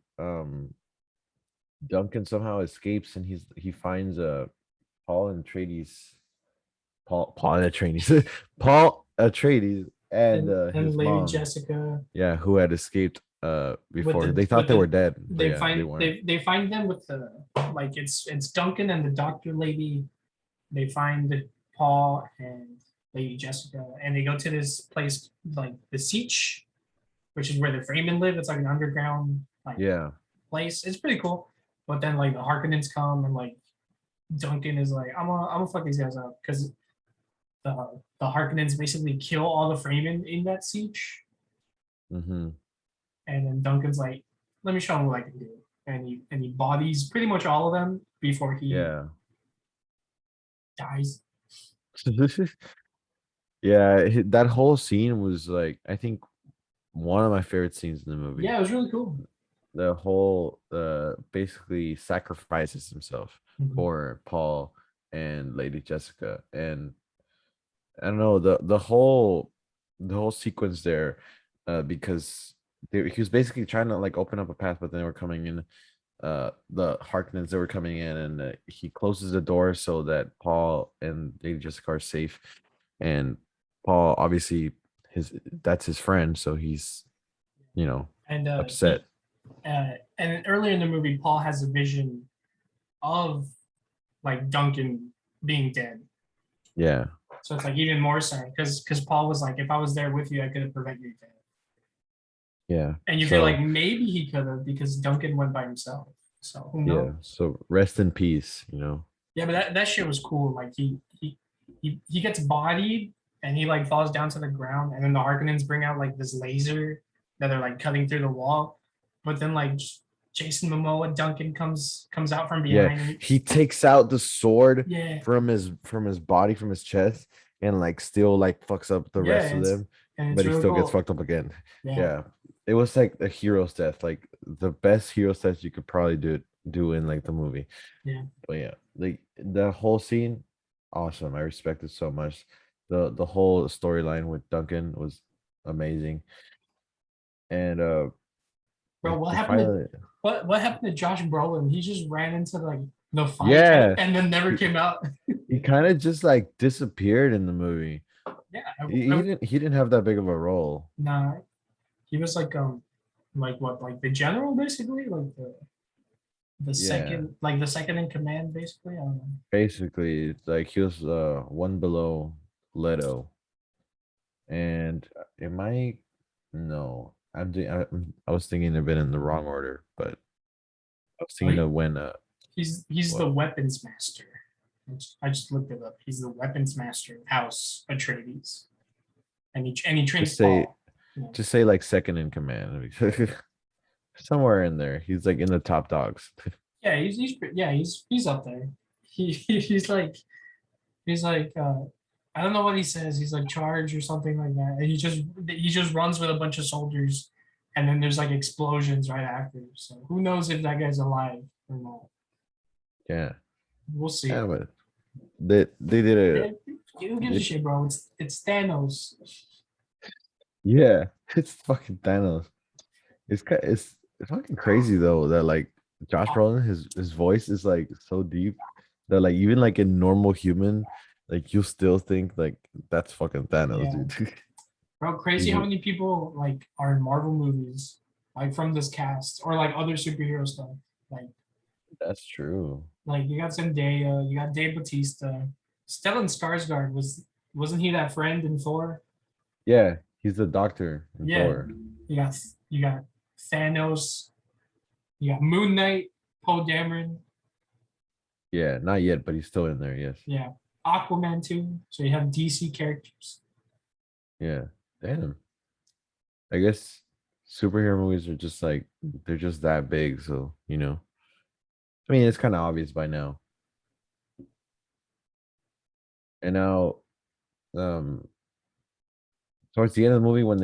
Duncan somehow escapes and he finds Paul and Atreides, Paul and Atreides, Paul Atreides and And his Lady mom, Jessica yeah, who had escaped with before. They thought they were dead, but yeah, they weren't. they find them with the like it's Duncan and the doctor lady. They find the Paul and Lady Jessica, and they go to this place like the Siege, which is where the Freemen live. It's like an underground like Yeah, place. It's pretty cool. But then like the Harkonnens come and like Duncan is like, I'm gonna fuck these guys up because the Harkonnens basically kill all the Freemen in that siege, mm-hmm. and then Duncan's like, let me show him what I can do, and he bodies pretty much all of them before he Yeah. dies. Yeah, that whole scene was like, I think one of my favorite scenes in the movie. Yeah, it was really cool. The whole basically sacrifices himself Mhm. for Paul and Lady Jessica. And I don't know, the whole sequence there, because he was basically trying to like open up a path, but then they were coming in, the Harkonnens that were coming in, and he closes the door so that Paul and Lady Jessica are safe. And Paul obviously, his that's his friend, so he's, you know, And upset. and earlier in the movie, Paul has a vision of like Duncan being dead. Yeah, So it's like even more sad because Paul was like, if I was there with you, I could have prevented your death. yeah. And you feel like So maybe he could have because Duncan went by himself. So who yeah, knows? so rest in peace, you know. Yeah, but that shit was cool. Like he gets bodied and he like falls down to the ground, and then the Harkonnens bring out like this laser that they're like cutting through the wall. But then like Jason Momoa Duncan comes out from Yeah, behind and he takes out the sword yeah, from his body, from his chest, and like still like fucks up the yeah, rest of them, it's but he really still gets cool. fucked up again. Yeah. Yeah. It was like a hero's death, like the best hero's death you could probably do in like the movie. Yeah. But yeah, like the whole scene, awesome. I respect it so much. The whole storyline with Duncan was amazing. And Bro, like what they happened to finally, what happened to Josh Brolin? He just ran into like the fight yeah, and then never he, came out. he kind of just like disappeared in the movie. Yeah, He didn't have that big of a role. nah, he was like what, like the general basically, like Yeah, the second in command basically. I don't know. basically, it's like he was one below Leto. And am I? No, I was thinking of it in the wrong order, but I was Oh, thinking of when he's the what? weapons master. I just looked it up. He's the weapons master of House Atreides, and he trains Just say Paul. Yeah, just say like second in command. Somewhere in there. He's like in the top dogs. yeah, yeah, he's up there. He's like I don't know what he says. He's like charge or something like that. And he just runs with a bunch of soldiers, and then there's like explosions right after. So who knows if that guy's alive or not? Yeah. We'll see. Yeah, but they did a Yeah, who gives a they, shit, bro? It's Thanos. yeah, it's fucking Thanos. It's fucking crazy though that like Josh Brolin, his voice is like so deep that like even like a normal human, like you still think like that's fucking Thanos, Yeah, dude. bro. Crazy He's how many people like are in Marvel movies, like from this cast or like other superhero stuff. Like that's true. like you got Zendaya, you got Dave Bautista, Stellan Skarsgård wasn't he that friend in Thor? Yeah, he's the doctor in Yeah, Thor. you got Thanos, you got Moon Knight, Poe Dameron, Yeah, not yet, but he's still in there. Yes. yeah, Aquaman too. So you have DC characters. Yeah. Damn. I guess superhero movies are just like they're just that big, so you know. I mean, it's kind of obvious by now. And now, um, towards the end of the movie when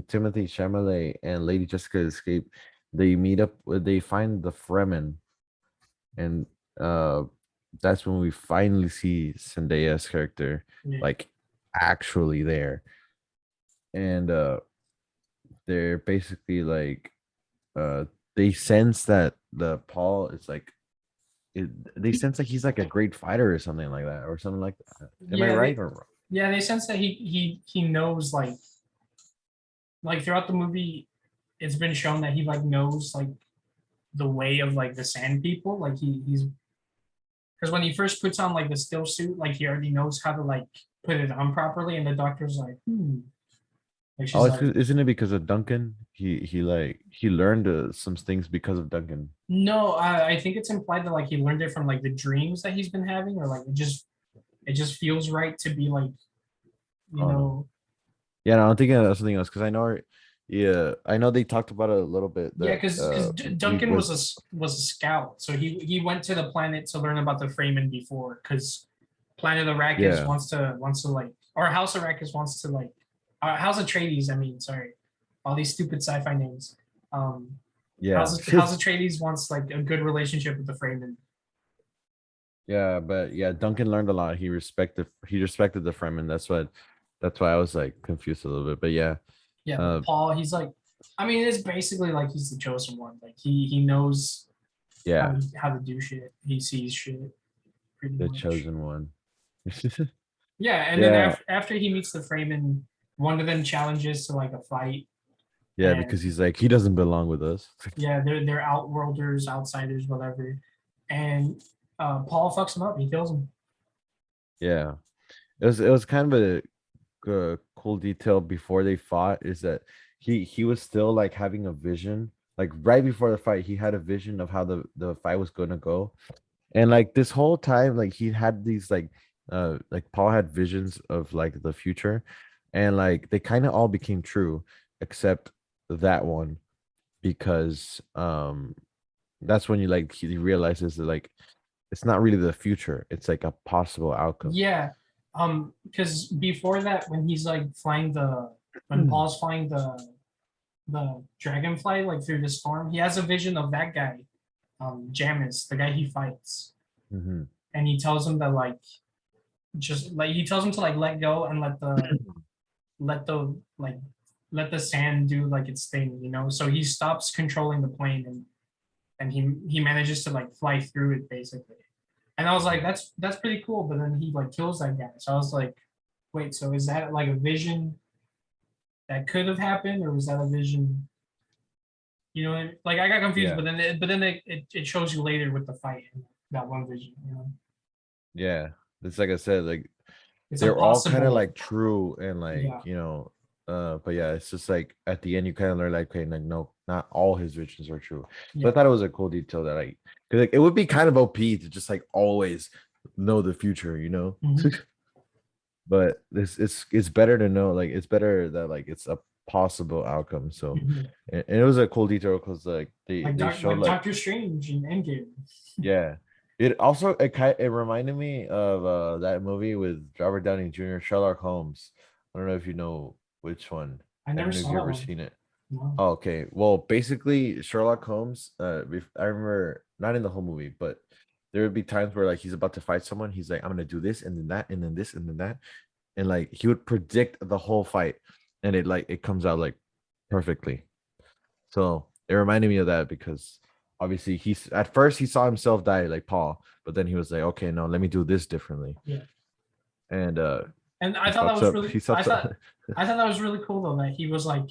Timothy Chalamet and Lady Jessica escape, they meet up. They find the Fremen, and uh, that's when we finally see Zendaya's character Yeah, like actually there, and they're basically like they sense that the Paul is like they sense like he's like a great fighter or something like that or something like that. Am I yeah, right or wrong? yeah. They sense that he knows like throughout the movie, it's been shown that he like knows like the way of like the sand people. Like he's because when he first puts on like the still suit, like he already knows how to like put it on properly, and the doctor's like, like Oh, she's like, isn't it because of Duncan? He learned some things because of Duncan. no, I think it's implied that like he learned it from like the dreams that he's been having, or like it just feels right to be like, you Oh no. know, Yeah, no, I'm thinking of something else because I know, yeah, I know they talked about it a little bit yeah, that because he Duncan was, was a scout, so he went to the planet to learn about the Fremen before, because Planet Arrakis yeah, wants to like, or House Arrakis wants to like, House Atreides, I mean, sorry, all these stupid sci-fi names. Um, yeah, House Atreides wants like a good relationship with the Fremen. yeah, but yeah, Duncan learned a lot. He respected the Fremen. That's why I was like confused a little bit. But yeah, Yeah, but uh, Paul, he's like, I mean, it's basically like he's the chosen one. Like he knows yeah, how to do shit. He sees shit pretty the much. chosen one. Yeah, and then Yeah, after he meets the Fremen, one of them challenges to like a fight, yeah, because and he's like he doesn't belong with us. yeah, they're outworlders, outsiders, whatever. And Paul fucks him up. He kills him. Yeah, it was kind of a cool detail before they fought is that he was still like having a vision like right before the fight he had a vision of how the fight was going to go, and like this whole time like he had these like Paul had visions of like the future, and like they kind of all became true except that one because that's when you like he realizes that like it's not really the future, it's like a possible outcome. Yeah, because before that, when he's like flying when Paul's flying the dragonfly like through the storm, he has a vision of that guy, Jamis, the guy he fights, Mm-hmm. and he tells him that like just like he tells him to like let go and let the like let the sand do like its thing, you know. So he stops controlling the plane, and he manages to like fly through it basically. And I was like, that's pretty cool. But then he like kills that guy. So I was like, wait, so is that like a vision that could have happened, or was that a vision? You know, like I got confused. Yeah, But then it shows you later with the fight in that one vision. You know, yeah, it's like I said, like it's a they're all kind of possible. like true and like Yeah. but yeah, it's just like at the end you kind of learn like okay, like no, not all his visions are true. So I Yeah. thought it was a cool detail that like because like it would be kind of OP to just like always know the future. Mhm. But this it's better to know, like it's better that like it's a possible outcome. So Mhm. and it was a cool detail because like they showed Like like Doctor Strange in Endgame. yeah. It reminded me of that movie with Robert Downey Jr., Sherlock Holmes. I don't know if you know which one. I I never don't know if saw you that ever one. seen it. No. Oh, okay. Well, basically Sherlock Holmes, I remember not in the whole movie, but there would be times where like he's about to fight someone, he's like, I'm gonna do this and then that and then this and then that. And like he would predict the whole fight and it comes out like perfectly. So it reminded me of that because obviously he's at first he saw himself die like Paul, but then he was like, okay, no, let me do this differently. Yeah. And And he fucks up. He fucks up. I thought that was really cool though that he was like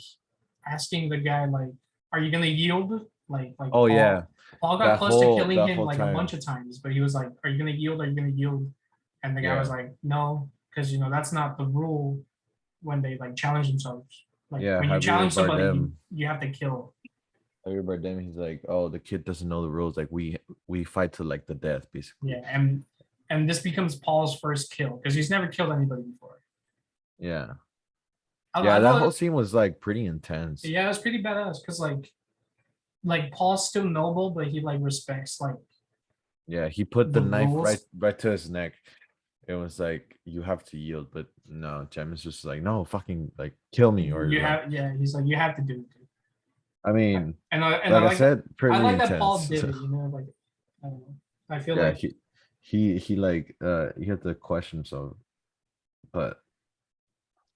asking the guy like, "Are you gonna yield?" Like Oh yeah, Paul got that close to whole killing that him whole like a bunch time. of times, but he was like, "Are you gonna yield? Are you gonna yield?" And the guy was Yeah, like, "No," because you know that's not the rule when they like challenge themselves. Like yeah. when you Javier challenge somebody, Bardem. you have to kill. Javier Bardem. He's like, oh, the kid doesn't know the rules. Like we fight to like the death, basically. Yeah, and this becomes Paul's first kill because he's never killed anybody before. Yeah, I yeah. That whole thought, scene was like pretty intense. yeah, it was pretty badass because like Paul's still noble, but he like respects like Yeah, he put the the knife right rules. right to his neck. it was like you have to yield, but no, Jem is just like, no, fucking like kill me or You like, have, yeah. He's like, you have to do it. Dude. I mean, And I like I like that. said, I pretty like that Paul intense. did it. You know, like I don't know. I feel Yeah, like he like he had to question himself, but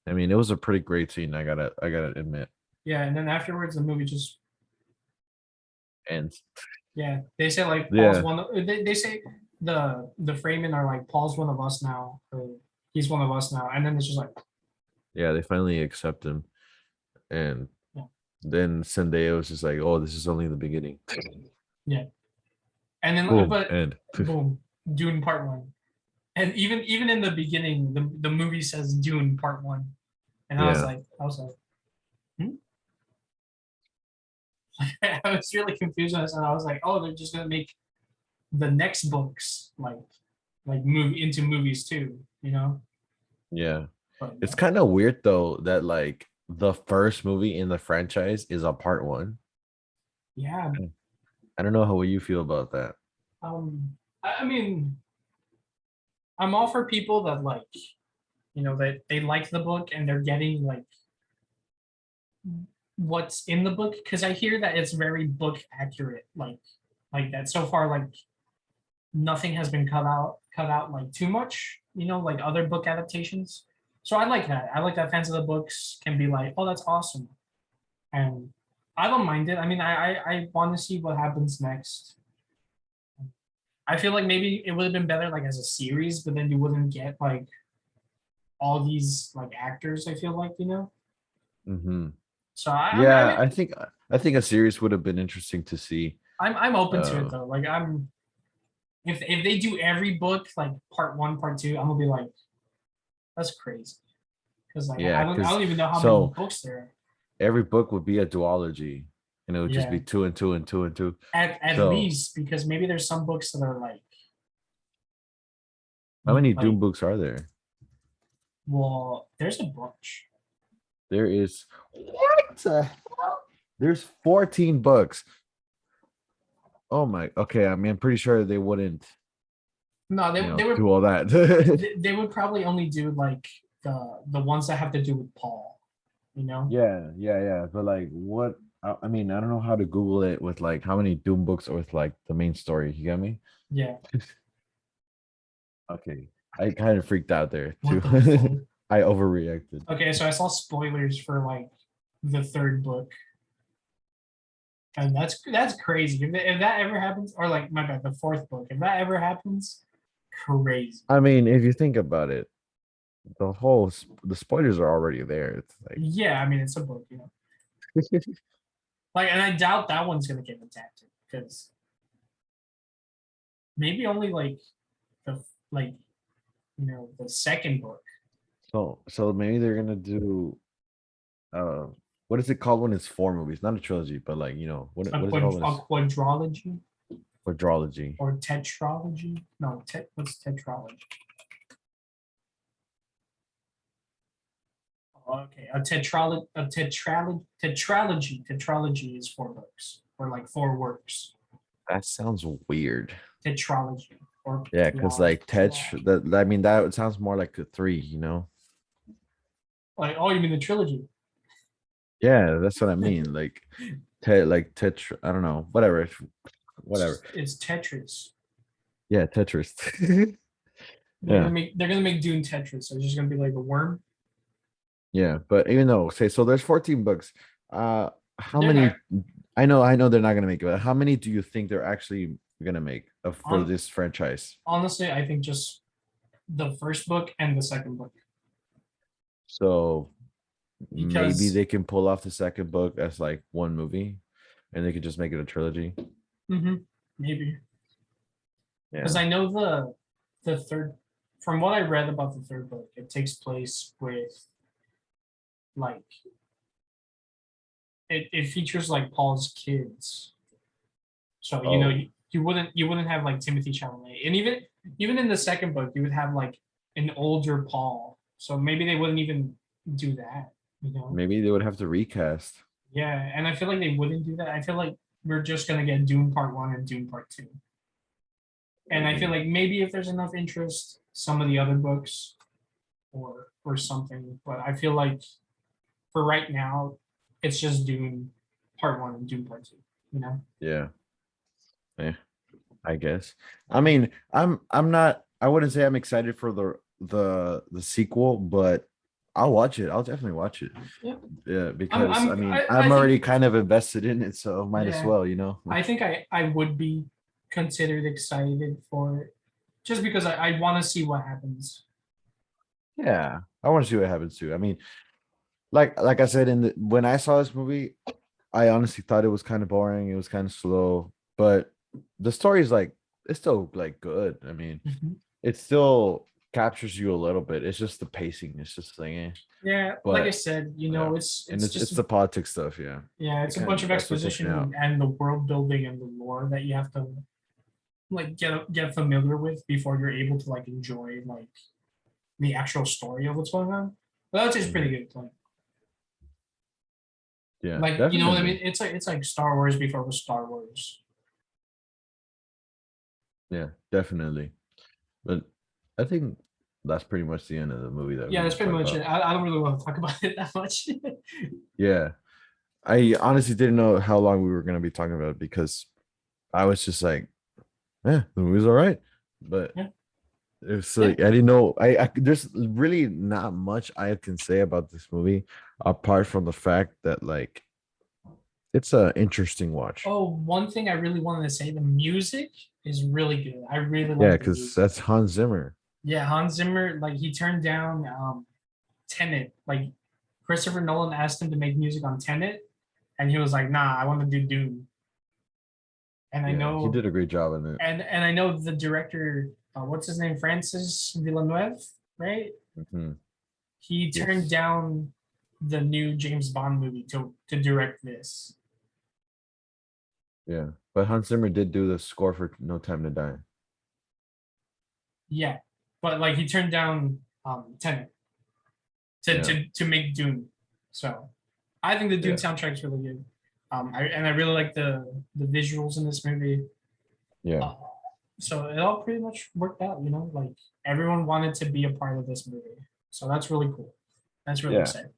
I mean, it was a pretty great scene. I gotta admit, yeah. And then afterwards, the movie just and yeah. They say like Paul's yeah, one. They say the Freeman are like Paul's one of us now. Or he's one of us now. And then it's just like yeah, they finally accept him, and yeah, then Zendaya was just like, oh, this is only the beginning. yeah. And then Boom, but and boom, Dune Part One. And even in the beginning, the movie says Dune Part One. And yeah, I was like, hmm? I was really confused on this, and I was like, oh, they're just gonna make the next books like move into movies too, you know? yeah. But It's kind of weird though that like the first movie in the franchise is a part one. yeah, I don't know how you feel about that. I mean, I'm all for people that like, you know, that they like the book and they're getting like what's in the book because I hear that it's very book accurate, like that. So far, like nothing has been cut out like too much, you know, like other book adaptations. So I like that. I like that fans of the books can be like, oh, that's awesome. And I don't mind it. I mean, I want to see what happens next. I feel like maybe it would have been better like as a series, but then you wouldn't get like all these like actors. I feel like, you know. Hmm. So Yeah, I think a series would have been interesting to see. I'm open to it Uh, though. Like I'm if they do every book like part one, part two, I'm gonna be like, that's crazy. Because like yeah, I because don't even know how many so books there are. every book would be a duology, and it would just Yeah, be two and two and two and two. at So least because maybe there's some books that are how many like Doom books are there? well, there's a bunch. There is what the hell? There's 14 books. Oh my, okay. I mean, I'm pretty sure they wouldn't, No, they were do all that. they would probably only do like the ones that have to do with Paul, you know? Yeah, yeah, yeah. But like, what? I mean, I don't know how to Google it with like how many Doom books or with like the main story. You get me? Yeah. Okay, I kind of freaked out there too. What the fuck? I overreacted. Okay, so I saw spoilers for like the third book, and that's crazy. If that ever happens, or like my bad, the fourth book, if that ever happens, crazy. I mean, if you think about it, the spoilers are already there. It's like, Yeah, I mean it's a book, you know. Like, and I doubt that one's gonna get adapted because maybe only like the like you know the second book. so maybe they're gonna do uh what is it called when it's four movies? Not a trilogy, but like what is it called when A it's quadrology quadrology? or tetralogy. No, what's tetralogy? Okay, tetralogy is four books or like four works. That sounds weird. Tetralogy or Yeah, because like that I mean that sounds more like a three. like oh, you mean the trilogy? Yeah, that's what I mean. Like like tetra, I don't know, whatever. It's Tetris. Yeah, Tetris. Yeah, They're gonna make Dune Tetris. So it's just gonna be like a worm. yeah. But even though say so there's 14 books. How They're not many I know they're not gonna make it, but how many do you think they're actually gonna make for on this franchise? honestly. I think just the first book and the second book So maybe because they can pull off the second book as like one movie and they could just make it a trilogy. maybe because Yeah. I know the third. From what I read about the third book, it takes place with like it features like Paul's kids. So you know Oh, you wouldn't have like Timothy Chalamet, and even in the second book you would have like an older Paul. So maybe they wouldn't even do that. You know? maybe they would have to recast. Yeah, and I feel like they wouldn't do that. I feel like we're just gonna get Dune Part One and Dune Part Two. And I feel Maybe. like maybe if there's enough interest, some of the other books or something. But I feel like for right now, it's just Dune Part 1 and Dune Part 2. You know? Yeah. Yeah. I guess. I mean, I'm not. I wouldn't say I'm excited for the sequel, but I'll watch it. I'll definitely watch it. Yeah. Yeah, because I mean, I I'm think already kind of invested in it, so might as yeah, well, you know. I think I would be considered excited for it just because I want to see what happens. Yeah, I want to see what happens too. I mean, like I said when I saw this movie, I honestly thought it was kind of boring. It was kind of slow, but the story is like it's still like good. I mean, Mhm. it still captures you a little bit. It's just the pacing. It's just like, Yeah, like I but said, yeah, and it's it's just the politics stuff. Yeah, yeah, it's a bunch of that's what takes me out. exposition and the world building and the lore that you have to like get familiar with before you're able to like enjoy like the actual story of what's going on. But that's just pretty Mhm. good. Yeah, Like you know what I mean? definitely. It's like Star Wars before it was Star Wars. Yeah, definitely. But I think that's pretty much the end of the movie that we Yeah, need that's to pretty talk much it. about. I don't really want to talk about it that much. Yeah, I honestly didn't know how long we were going to be talking about it because I was just like, the movie's all right. But Yeah, it's yeah. like I didn't know. There's really not much I can say about this movie apart from the fact that like it's a interesting watch. Oh, one thing I really wanted to say, the music is really good. I really Yeah, like the because music. that's Hans Zimmer. Yeah, Hans Zimmer, like he turned down Tenet. Like Christopher Nolan asked him to make music on Tenet, and he was like, "Nah, I want to do Dune." And I Yeah, he know, did a great job in it. and I know the director, what's his name, Francis Villeneuve, right? Mhm. He turned Yes. down the new James Bond movie to direct this. Yeah, but Hans Zimmer did do the score for No Time to Die. Yeah, but like he turned down Tenet Yeah, to make Dune. So I think the Dune yeah, soundtrack is really good. I really like the visuals in this movie. yeah, Uh, so it all pretty much worked out, you know, like everyone wanted to be a part of this movie. So that's really cool. That's really yeah. exciting.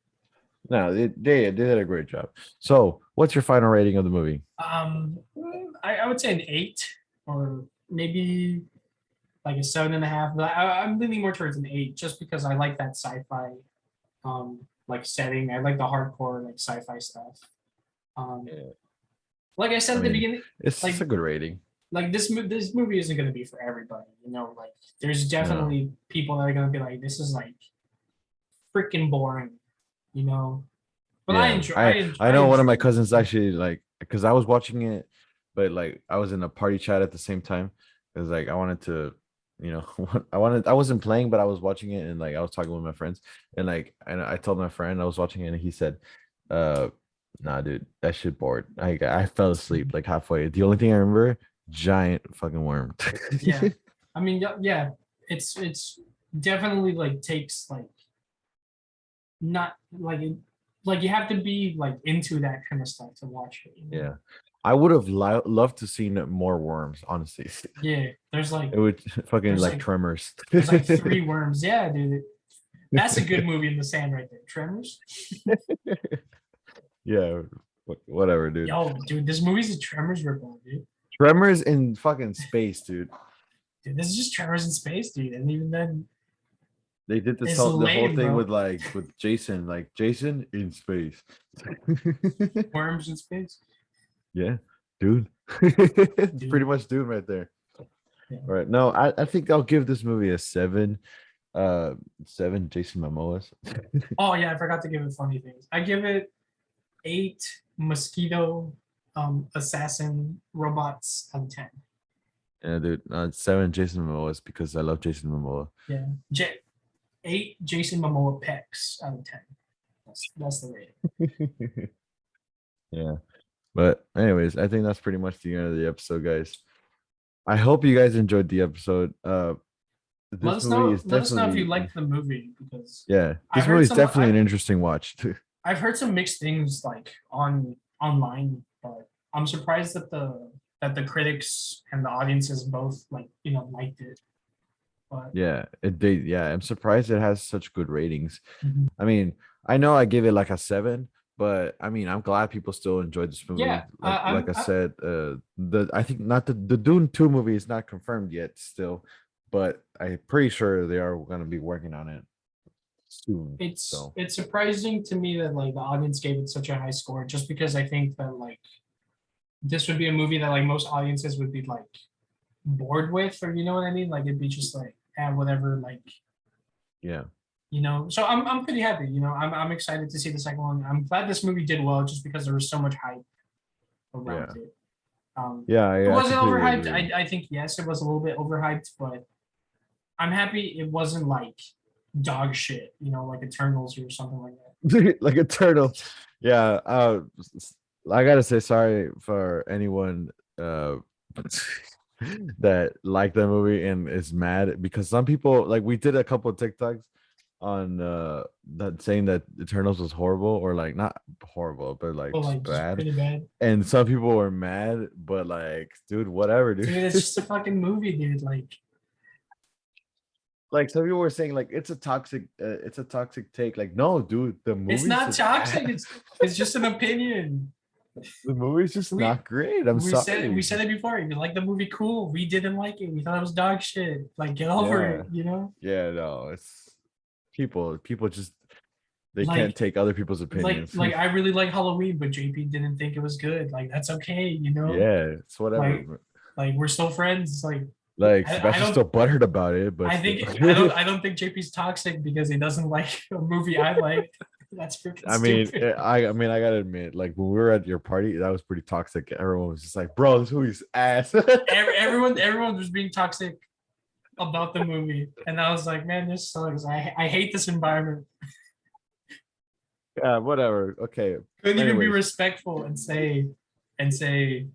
No, they did a great job. So, what's your final rating of the movie? I would say an 8 or maybe like a 7.5, but I'm leaning more towards an 8 just because I like that sci-fi like setting. I like the hardcore like sci-fi stuff. Um, Yeah, like I said I at the mean, beginning, it's a like good rating. this movie isn't going to be for everybody. You know, like there's No, definitely people that are going to be like, this is like freaking boring. You know, but yeah, I I know one of my enjoy cousins it. actually like because I was watching it, but like I was in a party chat at the same time because like I wanted to, you know, I wasn't playing, but I was watching it and like I was talking with my friends and I told my friend I was watching it and he said, uh, nah, dude, that shit bored. I fell asleep like halfway. The only thing I remember, giant fucking worm. Yeah, I mean, yeah, it's definitely like takes like not like like you have to be like into that kind of stuff to watch it. You know? Yeah. I would have loved to seen more worms, honestly. Yeah, It would fucking there's like like tremors. there's like three worms. Yeah, dude, that's a good movie in the sand right there. Tremors. Yeah, whatever, dude. Yo, dude, this movie's a Tremors ripoff, dude. Tremors in fucking space, dude. Dude, this is just Tremors in space, dude. And even then, They did it's the whole lame, thing bro. with Jason, like Jason in space. Worms in space, Yeah, dude. It's pretty dude. much Dune right there. Yeah. All right. No, I think I'll give this movie a 7. 7 Jason Momoa's. Oh yeah, I forgot to give it funny things. I give it 8 mosquito assassin robots out of 10. Yeah, dude. 7 Jason Momoa's because I love Jason Momoa. Yeah. 8 Jason Momoa pecs out of 10. That's the rating. Yeah. But anyways, I think that's pretty much the end of the episode, guys. I hope you guys enjoyed the episode. This movie is Let us know if you definitely liked the movie because yeah, I this heard movie is some definitely an interesting watch. I've heard some mixed things like online, but I'm surprised that the critics and the audiences both like, you know, liked it. But I'm surprised it has such good ratings. mhm. I mean, I know I gave it like a 7, but I mean, I'm glad people still enjoyed this Yeah, movie. Like I I said, I think not the Dune 2 movie is not confirmed yet still, but I'm pretty sure they are going to be working on it soon. So, it's surprising to me that like the audience gave it such a high score, just because I think that like this would be a movie that like most audiences would be like bored with, or you know what I mean? Like it'd be just like, whatever, like, yeah. So I'm pretty happy. I'm excited to see the second one. I'm glad this movie did well, just because there was so much hype around Yeah. it. Um, Yeah, it I wasn't completely overhyped. agree. I think yes, it was a little bit overhyped, but I'm happy it wasn't like dog shit, like Eternals or something like that. Like a turtle. Yeah, I gotta say sorry for anyone that liked that movie and is mad, because some people, like, we did a couple of TikToks on that saying that Eternals was horrible, or like not horrible, but like But just like just bad. pretty bad. And some people were mad, but like, dude, whatever, dude. Dude, it's just a fucking movie, dude. Like Like, some people were saying like it's a toxic take. Like, no, dude, the it's movie's not just toxic. bad. It's just an opinion. The movie's just We not great. I'm we sorry. said it before. If you like the movie, cool. We didn't like it. We thought it was dog shit. Like get over Yeah. it. Yeah, no, it's people just they can't Like take other people's opinions. I really like Halloween, but JP didn't think it was good. Like that's okay. Yeah, it's whatever. Like we're still friends. Like Like, I Sebastian's don't still buttered about it, but I still. think I don't think JP's toxic because he doesn't like a movie I liked. That's freaking I mean, stupid. I gotta admit, like, when we were at your party, that was pretty toxic. Everyone was just like, "Bro, this movie's ass." Everyone was being toxic about the movie, and I was like, man, this sucks. I hate this environment. Yeah, whatever. Okay. Couldn't even be Anyways, respectful and say and save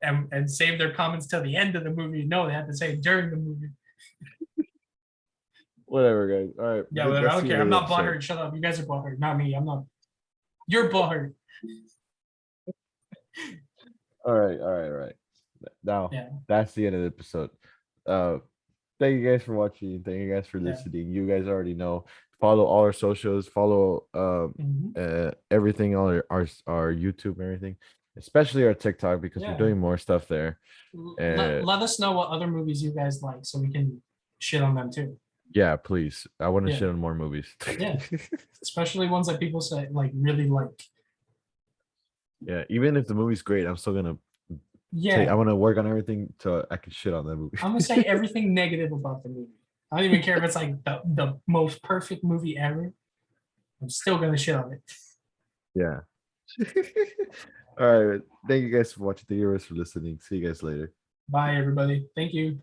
their comments till the end of the movie. No, they had to say it during the movie. whatever, guys. All right, Yeah, whatever. I that's don't the care. end I'm of the not episode. butthurt. Shut up. You guys are butthurt, not me. I'm not. You're butthurt. All right. Now Yeah, that's the end of the episode. Uh, thank you guys for watching. Thank you guys for yeah. listening. You guys already know. Follow all our socials. Follow Mhm. everything on our YouTube and everything, especially our TikTok, because we're Yeah. doing more stuff there. Let us know what other movies you guys like so we can shit on them too. Yeah, please. I want to Yeah. shit on more movies. Yeah. Especially ones that people say like really like. Yeah, even if the movie's great, I'm still gonna Yeah, I want to work on everything so I can shit on that movie. I'm gonna say everything negative about the movie. I don't even care if it's like the most perfect movie ever. I'm still gonna shit on it. Yeah. All right. Thank you guys for watching. Thank you guys for listening. See you guys later. Bye, everybody. Thank you.